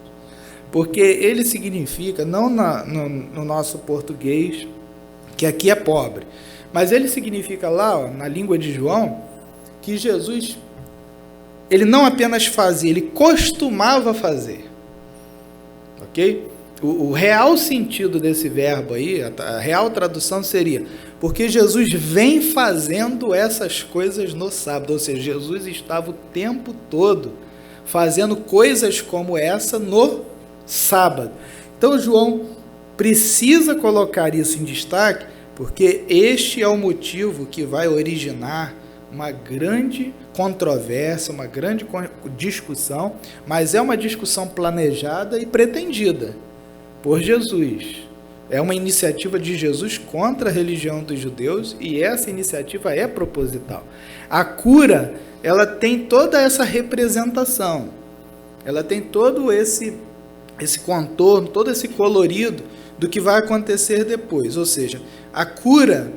porque ele significa, não no nosso português, que aqui é pobre, mas ele significa lá, na língua de João, que Jesus, ele não apenas fazia, ele costumava fazer, ok? O real sentido desse verbo aí, a real tradução seria: porque Jesus vem fazendo essas coisas no sábado, ou seja, Jesus estava o tempo todo fazendo coisas como essa no sábado. Então João precisa colocar isso em destaque, porque este é o motivo que vai originar uma grande controvérsia, uma grande discussão, mas é uma discussão planejada e pretendida por Jesus. É uma iniciativa de Jesus contra a religião dos judeus, e essa iniciativa é proposital. A cura, ela tem toda essa representação, ela tem todo esse contorno, todo esse colorido do que vai acontecer depois. Ou seja, a cura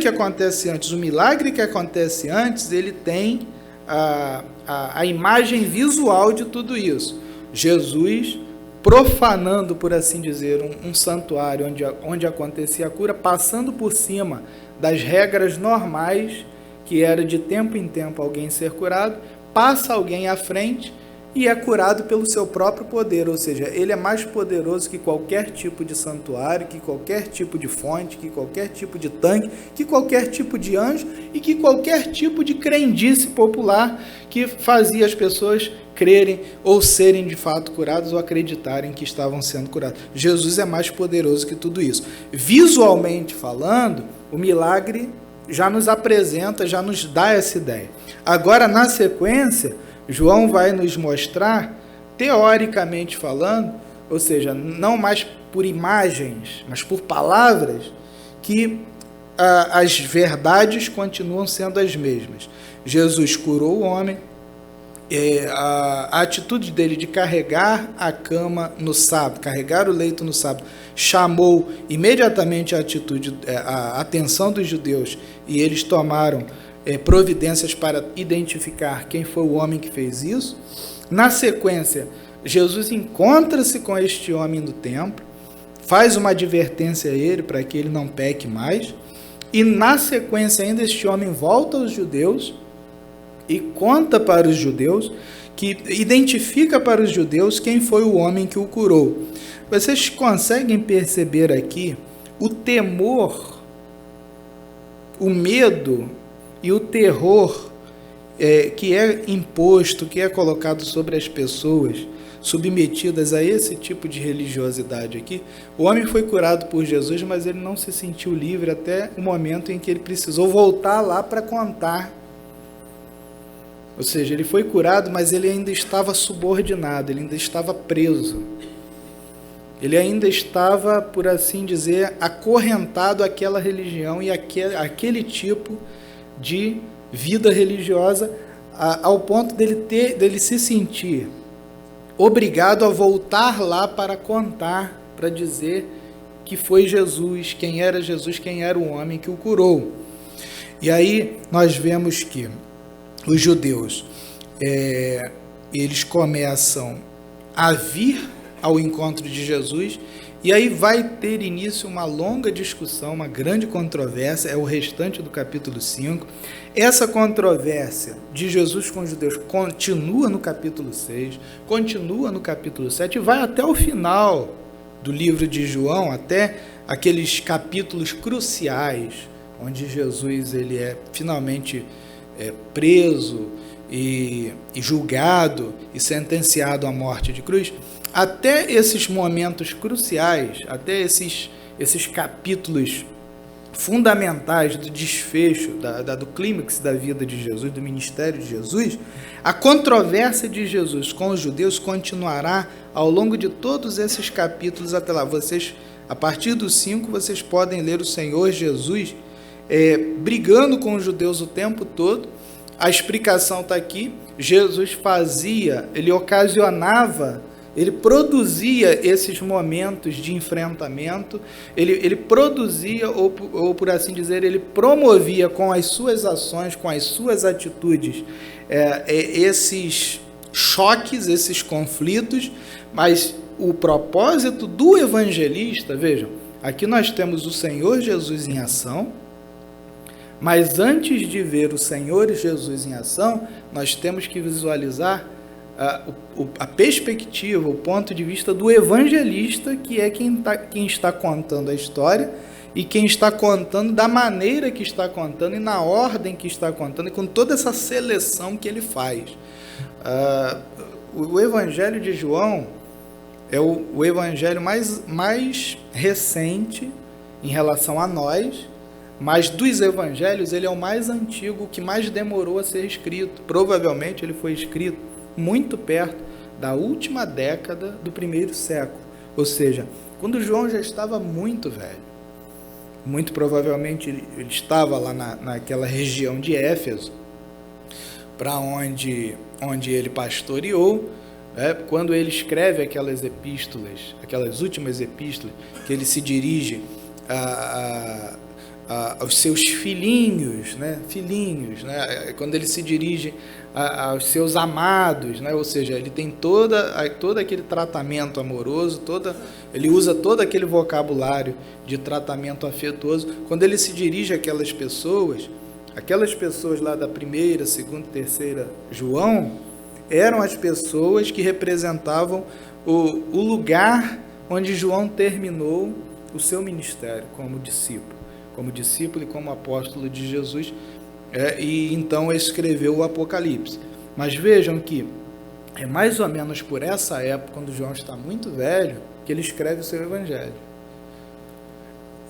que acontece antes, o milagre que acontece antes, ele tem a imagem visual de tudo isso. Jesus profanando, por assim dizer, um santuário onde acontecia a cura, passando por cima das regras normais, que era de tempo em tempo alguém ser curado, passa alguém à frente e é curado pelo seu próprio poder, ou seja, ele é mais poderoso que qualquer tipo de santuário, que qualquer tipo de fonte, que qualquer tipo de tanque, que qualquer tipo de anjo e que qualquer tipo de crendice popular que fazia as pessoas crerem ou serem de fato curados ou acreditarem que estavam sendo curados. Jesus é mais poderoso que tudo isso. Visualmente falando, o milagre já nos apresenta, já nos dá essa ideia. Agora, na sequência, João vai nos mostrar, teoricamente falando, ou seja, não mais por imagens, mas por palavras, que as verdades continuam sendo as mesmas. Jesus curou o homem, a atitude dele de carregar a cama no sábado, carregar o leito no sábado, chamou imediatamente a atenção dos judeus, e eles tomaram providências para identificar quem foi o homem que fez isso. Na sequência, Jesus encontra-se com este homem no templo, faz uma advertência a ele para que ele não peque mais, e na sequência ainda este homem volta aos judeus e conta para os judeus que identifica para os judeus quem foi o homem que o curou. Vocês conseguem perceber aqui o temor, o medo e o terror que é imposto, que é colocado sobre as pessoas submetidas a esse tipo de religiosidade aqui? O homem foi curado por Jesus, mas ele não se sentiu livre até o momento em que ele precisou voltar lá para contar. Ou seja, ele foi curado, mas ele ainda estava subordinado, ele ainda estava preso. Ele ainda estava, por assim dizer, acorrentado àquela religião e àquele tipo de vida religiosa, ao ponto dele se sentir obrigado a voltar lá para contar, para dizer que foi Jesus, quem era o homem que o curou. E aí nós vemos que os judeus, eles começam a vir ao encontro de Jesus, e aí vai ter início uma longa discussão, uma grande controvérsia, é o restante do capítulo 5. Essa controvérsia de Jesus com os judeus continua no capítulo 6, continua no capítulo 7 e vai até o final do livro de João, até aqueles capítulos cruciais, onde Jesus ele é finalmente preso e julgado e sentenciado à morte de cruz. Até esses momentos cruciais, até esses capítulos fundamentais do desfecho, do clímax da vida de Jesus, do ministério de Jesus, a controvérsia de Jesus com os judeus continuará ao longo de todos esses capítulos até lá. Vocês, a partir do 5, vocês podem ler o Senhor Jesus brigando com os judeus o tempo todo. A explicação está aqui. Jesus ele ocasionava, ele produzia esses momentos de enfrentamento, ele produzia, ou por assim dizer, ele promovia com as suas ações, com as suas atitudes, esses choques, esses conflitos, mas o propósito do evangelista, vejam, aqui nós temos o Senhor Jesus em ação, mas antes de ver o Senhor Jesus em ação, nós temos que visualizar a perspectiva, o ponto de vista do evangelista, que é quem está contando a história e quem está contando da maneira que está contando e na ordem que está contando e com toda essa seleção que ele faz. O Evangelho de João é o evangelho mais recente em relação a nós, mas dos evangelhos ele é o mais antigo, o que mais demorou a ser escrito. Provavelmente ele foi escrito muito perto da última década do primeiro século, ou seja, quando João já estava muito velho. Muito provavelmente ele estava lá naquela região de Éfeso, para onde ele pastoreou, quando ele escreve aquelas epístolas, aquelas últimas epístolas, que ele se dirige aos seus filhinhos, quando ele se dirige aos seus amados, ou seja, ele tem todo aquele tratamento amoroso, ele usa todo aquele vocabulário de tratamento afetuoso, quando ele se dirige àquelas pessoas lá da primeira, segunda, terceira João, eram as pessoas que representavam o lugar onde João terminou o seu ministério como discípulo e como apóstolo de Jesus, e então escreveu o Apocalipse. Mas vejam que é mais ou menos por essa época, quando João está muito velho, que ele escreve o seu evangelho.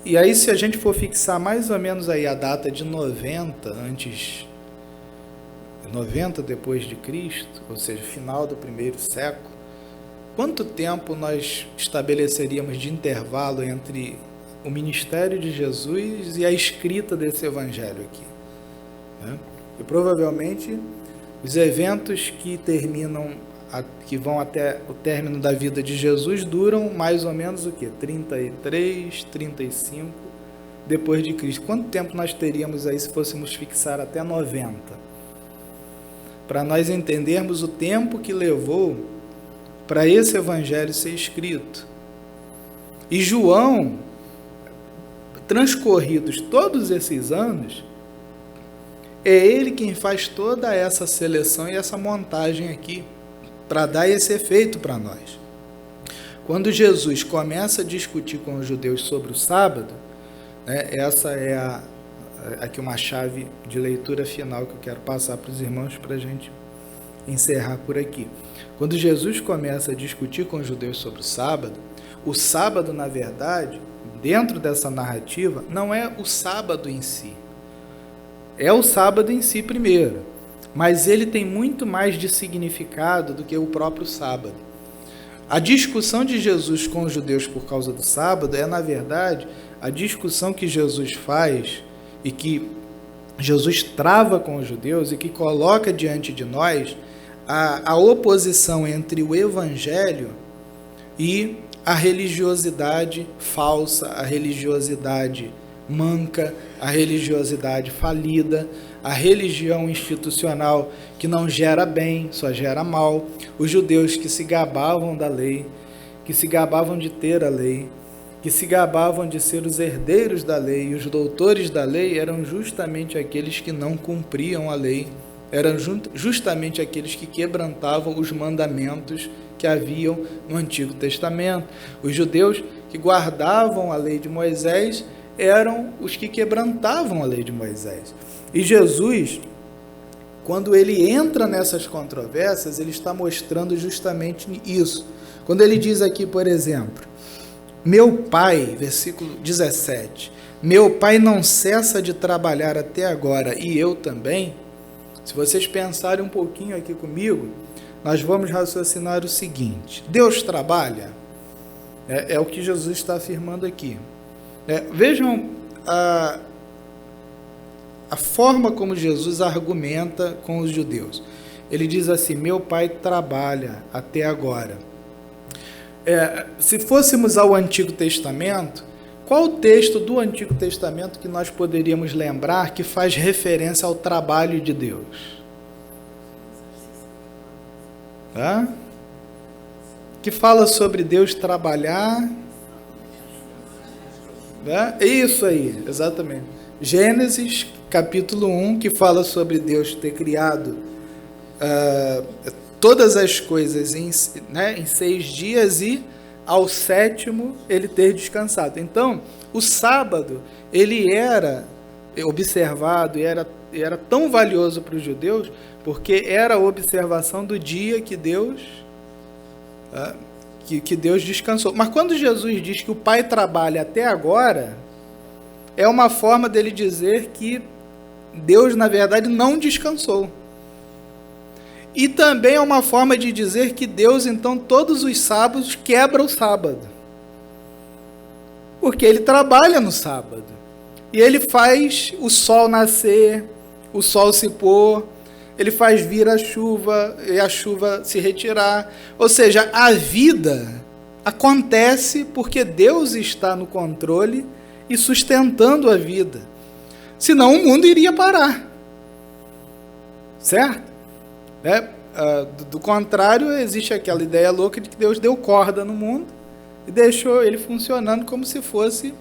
E aí, se a gente for fixar mais ou menos aí a data de 90 depois de Cristo, ou seja, final do primeiro século, quanto tempo nós estabeleceríamos de intervalo entre o ministério de Jesus e a escrita desse evangelho aqui? E provavelmente os eventos que vão até o término da vida de Jesus duram mais ou menos o quê? 33, 35 depois de Cristo. Quanto tempo nós teríamos aí se fôssemos fixar até 90? Para nós entendermos o tempo que levou para esse evangelho ser escrito. E João, transcorridos todos esses anos, é ele quem faz toda essa seleção e essa montagem aqui. para dar esse efeito para nós. Quando Jesus começa a discutir com os judeus sobre o sábado, né, essa é aqui uma chave de leitura final que eu quero passar para os irmãos para a gente encerrar por aqui. Quando Jesus começa a discutir com os judeus sobre o sábado, na verdade, dentro dessa narrativa, não é o sábado em si. É o sábado em si primeiro, mas ele tem muito mais de significado do que o próprio sábado. A discussão de Jesus com os judeus por causa do sábado é, na verdade, a discussão que Jesus faz e que Jesus trava com os judeus e que coloca diante de nós a oposição entre o evangelho e a religiosidade falsa, a religiosidade manca, a religiosidade falida, a religião institucional que não gera bem, só gera mal, os judeus que se gabavam da lei, que se gabavam de ter a lei, que se gabavam de ser os herdeiros da lei, e os doutores da lei eram justamente aqueles que não cumpriam a lei, eram justamente aqueles que quebrantavam os mandamentos que haviam no Antigo Testamento. Os judeus que guardavam a lei de Moisés eram os que quebrantavam a lei de Moisés. E Jesus, quando ele entra nessas controvérsias, ele está mostrando justamente isso. Quando ele diz aqui, por exemplo, meu pai, versículo 17, meu pai não cessa de trabalhar até agora e eu também. Se vocês pensarem um pouquinho aqui comigo, nós vamos raciocinar o seguinte: Deus trabalha? É o que Jesus está afirmando aqui. Vejam a forma como Jesus argumenta com os judeus. Ele diz assim: meu pai trabalha até agora. Se fôssemos ao Antigo Testamento, qual o texto do Antigo Testamento que nós poderíamos lembrar que faz referência ao trabalho de Deus? Que fala sobre Deus trabalhar. Isso aí, exatamente. Gênesis, capítulo 1, que fala sobre Deus ter criado todas as coisas em 6 dias e ao 7º ele ter descansado. Então, o sábado, ele era observado e era tão valioso para os judeus, porque era a observação do dia que Deus descansou. Mas quando Jesus diz que o Pai trabalha até agora, é uma forma dele dizer que Deus, na verdade, não descansou. E também é uma forma de dizer que Deus, então, todos os sábados quebra o sábado. Porque ele trabalha no sábado. E ele faz o sol nascer, o sol se pôr, ele faz vir a chuva e a chuva se retirar. Ou seja, a vida acontece porque Deus está no controle e sustentando a vida. Senão o mundo iria parar. Certo? Do contrário, existe aquela ideia louca de que Deus deu corda no mundo e deixou ele funcionando como se fosse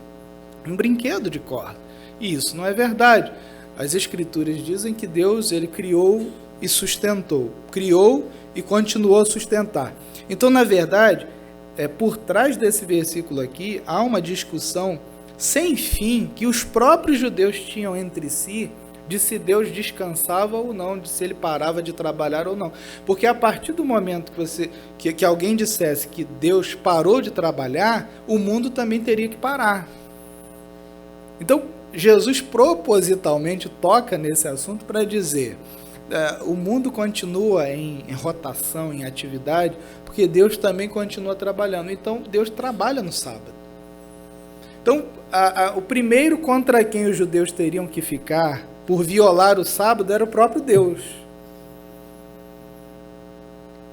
um brinquedo de corda. E isso não é verdade. As Escrituras dizem que Deus, ele criou e sustentou, criou e continuou a sustentar. Então, na verdade, por trás desse versículo aqui, há uma discussão sem fim que os próprios judeus tinham entre si, de se Deus descansava ou não, de se ele parava de trabalhar ou não. Porque a partir do momento que alguém dissesse que Deus parou de trabalhar, o mundo também teria que parar. Então, Jesus propositalmente toca nesse assunto para dizer, o mundo continua em rotação, em atividade, porque Deus também continua trabalhando. Então, Deus trabalha no sábado. Então, o primeiro contra quem os judeus teriam que ficar por violar o sábado era o próprio Deus.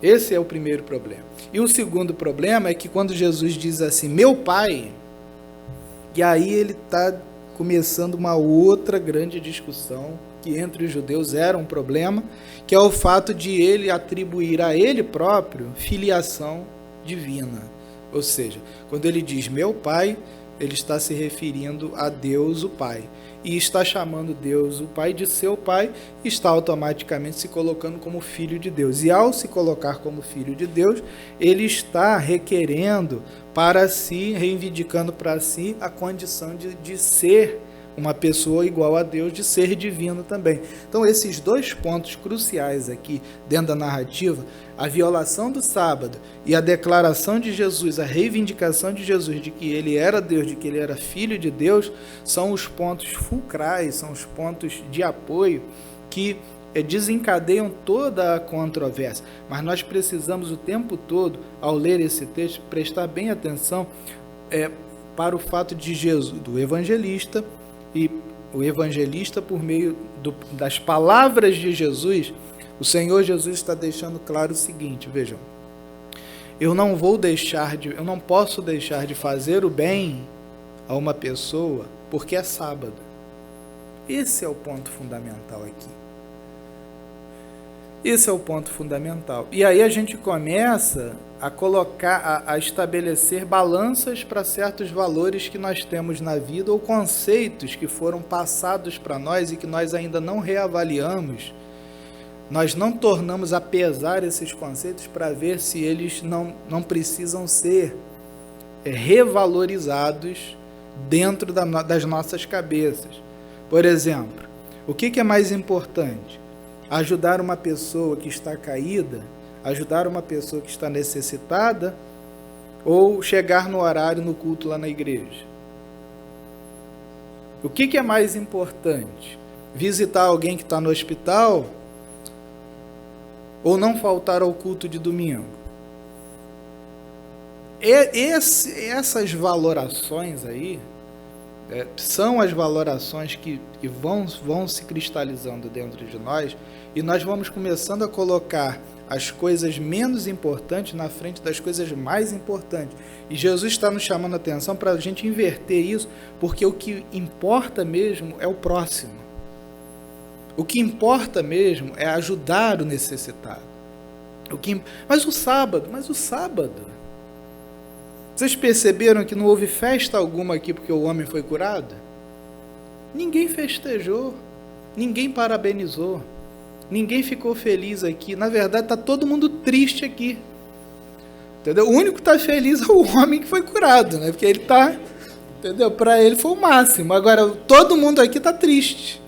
Esse é o primeiro problema. E o segundo problema é que quando Jesus diz assim, meu pai, e aí ele está começando uma outra grande discussão, que entre os judeus era um problema, que é o fato de ele atribuir a ele próprio filiação divina. Ou seja, quando ele diz meu pai, ele está se referindo a Deus, o Pai. E está chamando Deus, o Pai, de seu Pai, e está automaticamente se colocando como Filho de Deus. E ao se colocar como Filho de Deus, ele está requerendo para si, reivindicando para si a condição de ser uma pessoa igual a Deus, de ser divino também. Então, esses dois pontos cruciais aqui dentro da narrativa, a violação do sábado e a declaração de Jesus, a reivindicação de Jesus de que ele era Deus, de que ele era Filho de Deus, são os pontos fulcrais, são os pontos de apoio que desencadeiam toda a controvérsia. Mas nós precisamos o tempo todo, ao ler esse texto, prestar bem atenção para o fato de Jesus, do evangelista, e o evangelista, por meio das palavras de Jesus, o Senhor Jesus está deixando claro o seguinte, vejam, eu não posso deixar de fazer o bem a uma pessoa porque é sábado. Esse é o ponto fundamental aqui. Esse é o ponto fundamental. E aí a gente começa a colocar, a estabelecer balanças para certos valores que nós temos na vida ou conceitos que foram passados para nós e que nós ainda não reavaliamos. Nós não tornamos a pesar esses conceitos para ver se eles não precisam ser revalorizados dentro das nossas cabeças. Por exemplo, o que é mais importante? Ajudar uma pessoa que está caída, ajudar uma pessoa que está necessitada, ou chegar no horário no culto lá na igreja? O que é mais importante? Visitar alguém que está no hospital, ou não faltar ao culto de domingo? Essas valorações aí, são as valorações que vão se cristalizando dentro de nós, e nós vamos começando a colocar as coisas menos importantes na frente das coisas mais importantes. E Jesus está nos chamando a atenção para a gente inverter isso, porque o que importa mesmo é o próximo. O que importa mesmo é ajudar o necessitado. Mas o sábado... Vocês perceberam que não houve festa alguma aqui porque o homem foi curado? Ninguém festejou, ninguém parabenizou, ninguém ficou feliz aqui. Na verdade, está todo mundo triste aqui. Entendeu? O único que está feliz é o homem que foi curado, né? Porque ele está, entendeu? Para ele foi o máximo. Agora, todo mundo aqui está triste.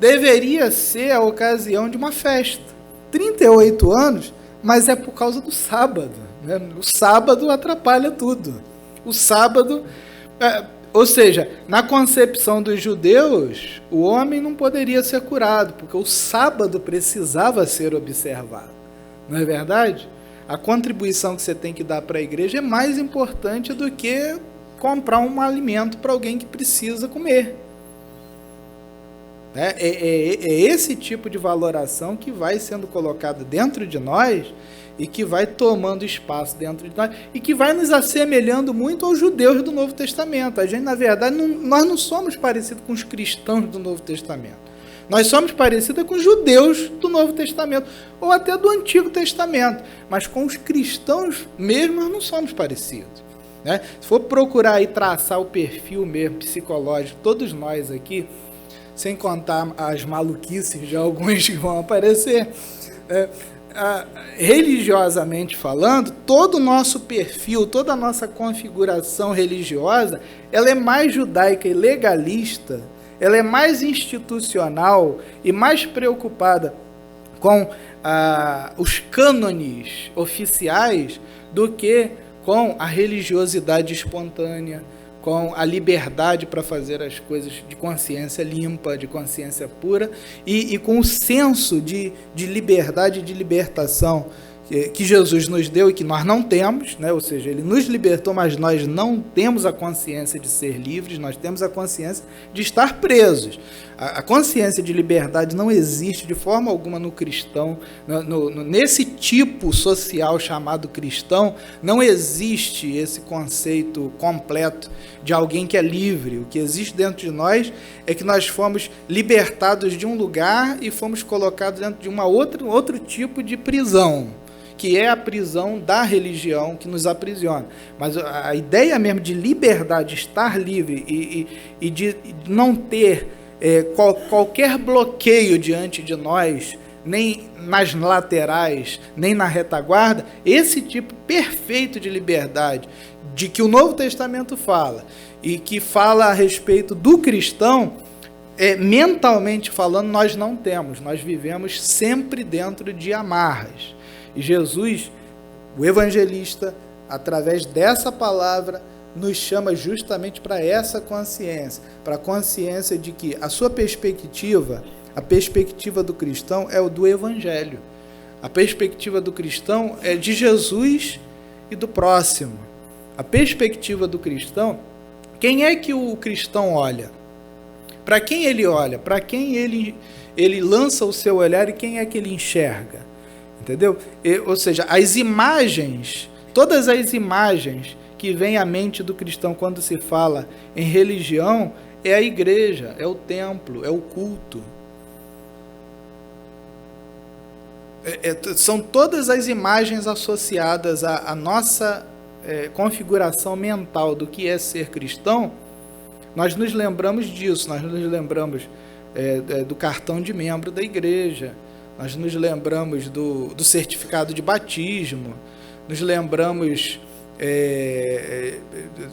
Deveria ser a ocasião de uma festa. 38 anos, mas é por causa do sábado. O sábado atrapalha tudo. O sábado, ou seja, na concepção dos judeus, o homem não poderia ser curado, porque o sábado precisava ser observado. Não é verdade? A contribuição que você tem que dar para a igreja é mais importante do que comprar um alimento para alguém que precisa comer. É esse tipo de valoração que vai sendo colocado dentro de nós e que vai tomando espaço dentro de nós e que vai nos assemelhando muito aos judeus do Novo Testamento. A gente, na verdade, nós não somos parecidos com os cristãos do Novo Testamento. Nós somos parecidos com os judeus do Novo Testamento, ou até do Antigo Testamento, mas com os cristãos mesmo nós não somos parecidos. Né? Se for procurar aí traçar o perfil mesmo psicológico, todos nós aqui, sem contar as maluquices de alguns que vão aparecer, religiosamente falando, todo o nosso perfil, toda a nossa configuração religiosa, ela é mais judaica e legalista, ela é mais institucional e mais preocupada com os cânones oficiais do que com a religiosidade espontânea, com a liberdade para fazer as coisas de consciência limpa, de consciência pura, e com o senso de liberdade e de libertação que Jesus nos deu e que nós não temos, né? Ou seja, ele nos libertou, mas nós não temos a consciência de ser livres, nós temos a consciência de estar presos. A consciência de liberdade não existe de forma alguma no cristão, nesse tipo social chamado cristão, não existe esse conceito completo de alguém que é livre. O que existe dentro de nós é que nós fomos libertados de um lugar e fomos colocados dentro de outro tipo de prisão, que é a prisão da religião que nos aprisiona. Mas a ideia mesmo de liberdade, estar livre e de não ter qualquer bloqueio diante de nós, nem nas laterais, nem na retaguarda, esse tipo perfeito de liberdade, de que o Novo Testamento fala, e que fala a respeito do cristão, mentalmente falando, nós não temos. Nós vivemos sempre dentro de amarras. E Jesus, o evangelista, através dessa palavra, nos chama justamente para essa consciência, para a consciência de que a sua perspectiva, a perspectiva do cristão é o do evangelho. A perspectiva do cristão é de Jesus e do próximo. A perspectiva do cristão, quem é que o cristão olha? Para quem ele olha? Para quem ele lança o seu olhar e quem é que ele enxerga? Entendeu? Ou seja, as imagens, todas as imagens que vêm à mente do cristão quando se fala em religião, é a igreja, é o templo, é o culto. São todas as imagens associadas à nossa configuração mental do que é ser cristão. Nós nos lembramos disso, nós nos lembramos do cartão de membro da igreja, nós nos lembramos do certificado de batismo, nos lembramos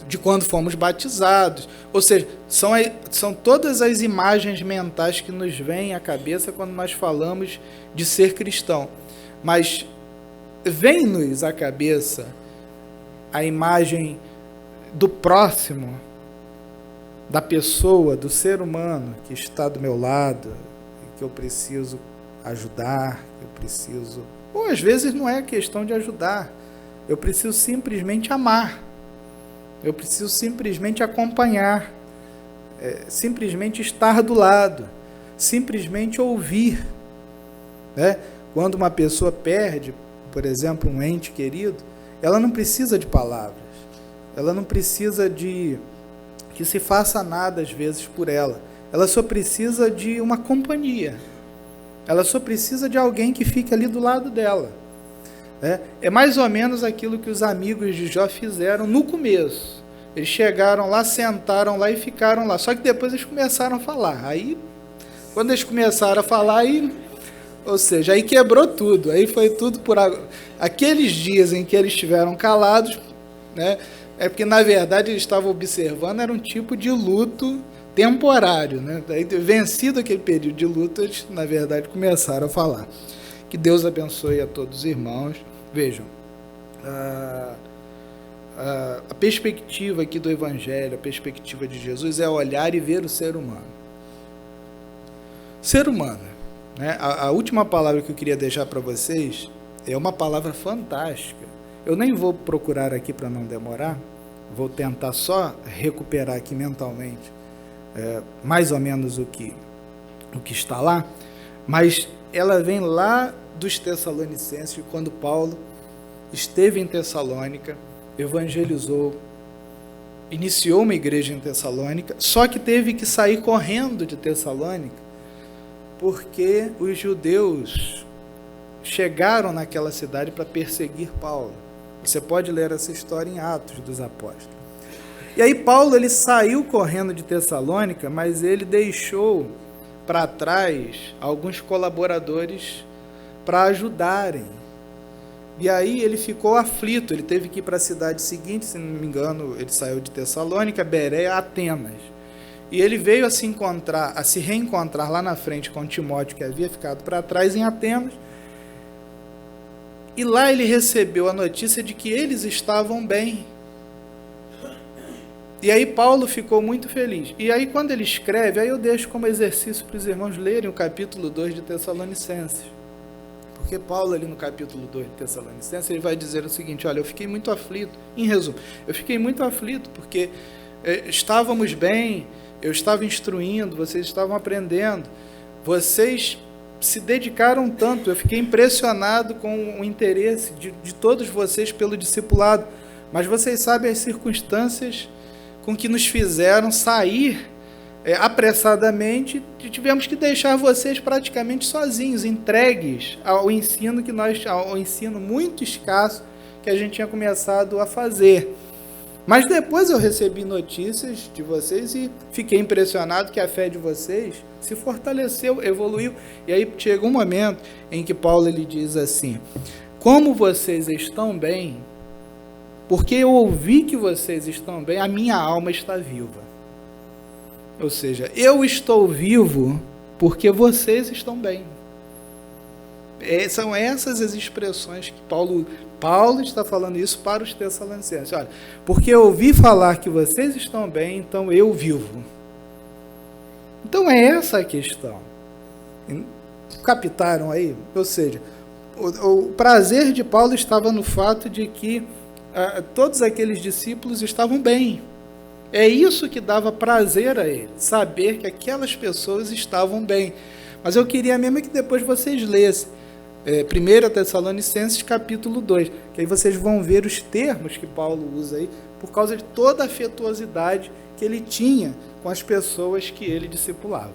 de quando fomos batizados. Ou seja, são todas as imagens mentais que nos vêm à cabeça quando nós falamos de ser cristão. Mas vem-nos à cabeça a imagem do próximo, da pessoa, do ser humano que está do meu lado, que eu preciso ajudar, que eu preciso... Ou às vezes não é questão de ajudar, eu preciso simplesmente amar, eu preciso simplesmente acompanhar, simplesmente estar do lado, simplesmente ouvir. Né? Quando uma pessoa perde, por exemplo, um ente querido, ela não precisa de palavras, ela não precisa de que se faça nada às vezes por ela. Ela só precisa de uma companhia. Ela só precisa de alguém que fique ali do lado dela. É mais ou menos aquilo que os amigos de Jó fizeram no começo. Eles chegaram lá, sentaram lá e ficaram lá. Só que depois eles começaram a falar. Aí, quando eles começaram a falar, ou seja, aí quebrou tudo. Aí foi tudo por água. Aqueles dias em que eles estiveram calados, né? É porque, na verdade, eles estavam observando, era um tipo de luto temporário, né? Daí, vencido aquele período de luto, eles, na verdade, começaram a falar. Que Deus abençoe a todos os irmãos. Vejam, a perspectiva aqui do Evangelho, a perspectiva de Jesus é olhar e ver o ser humano. Ser humano, né? A última palavra que eu queria deixar para vocês é uma palavra fantástica. Eu nem vou procurar aqui para não demorar, vou tentar só recuperar aqui mentalmente mais ou menos o que está lá, mas ela vem lá dos Tessalonicenses, quando Paulo esteve em Tessalônica, evangelizou, iniciou uma igreja em Tessalônica, só que teve que sair correndo de Tessalônica, porque os judeus chegaram naquela cidade para perseguir Paulo. Você pode ler essa história em Atos dos Apóstolos. E aí Paulo ele saiu correndo de Tessalônica, mas ele deixou para trás alguns colaboradores para ajudarem. E aí ele ficou aflito, ele teve que ir para a cidade seguinte, se não me engano, ele saiu de Tessalônica, Bereia, Atenas. E ele veio a se reencontrar lá na frente com Timóteo, que havia ficado para trás em Atenas. E lá ele recebeu a notícia de que eles estavam bem. E aí Paulo ficou muito feliz. E aí quando ele escreve, aí eu deixo como exercício para os irmãos lerem o capítulo 2 de Tessalonicenses. Porque Paulo ali no capítulo 2 de Tessalonicenses, ele vai dizer o seguinte: olha, eu fiquei muito aflito, em resumo, eu fiquei muito aflito porque estávamos bem, eu estava instruindo, vocês estavam aprendendo, vocês se dedicaram tanto, eu fiquei impressionado com o interesse de todos vocês pelo discipulado, mas vocês sabem as circunstâncias com que nos fizeram sair apressadamente, tivemos que deixar vocês praticamente sozinhos, entregues ao ensino ao ensino muito escasso que a gente tinha começado a fazer. Mas depois eu recebi notícias de vocês e fiquei impressionado que a fé de vocês se fortaleceu, evoluiu. E aí chega um momento em que Paulo ele diz assim: como vocês estão bem, porque eu ouvi que vocês estão bem, a minha alma está viva. Ou seja, eu estou vivo porque vocês estão bem. São essas as expressões que Paulo está falando isso para os Tessalonicenses. Olha, porque eu ouvi falar que vocês estão bem, então eu vivo. Então é essa a questão. Captaram aí? Ou seja, o prazer de Paulo estava no fato de que todos aqueles discípulos estavam bem. É isso que dava prazer a ele, saber que aquelas pessoas estavam bem. Mas eu queria mesmo que depois vocês lessem 1 Tessalonicenses capítulo 2, que aí vocês vão ver os termos que Paulo usa aí, por causa de toda a afetuosidade que ele tinha com as pessoas que ele discipulava.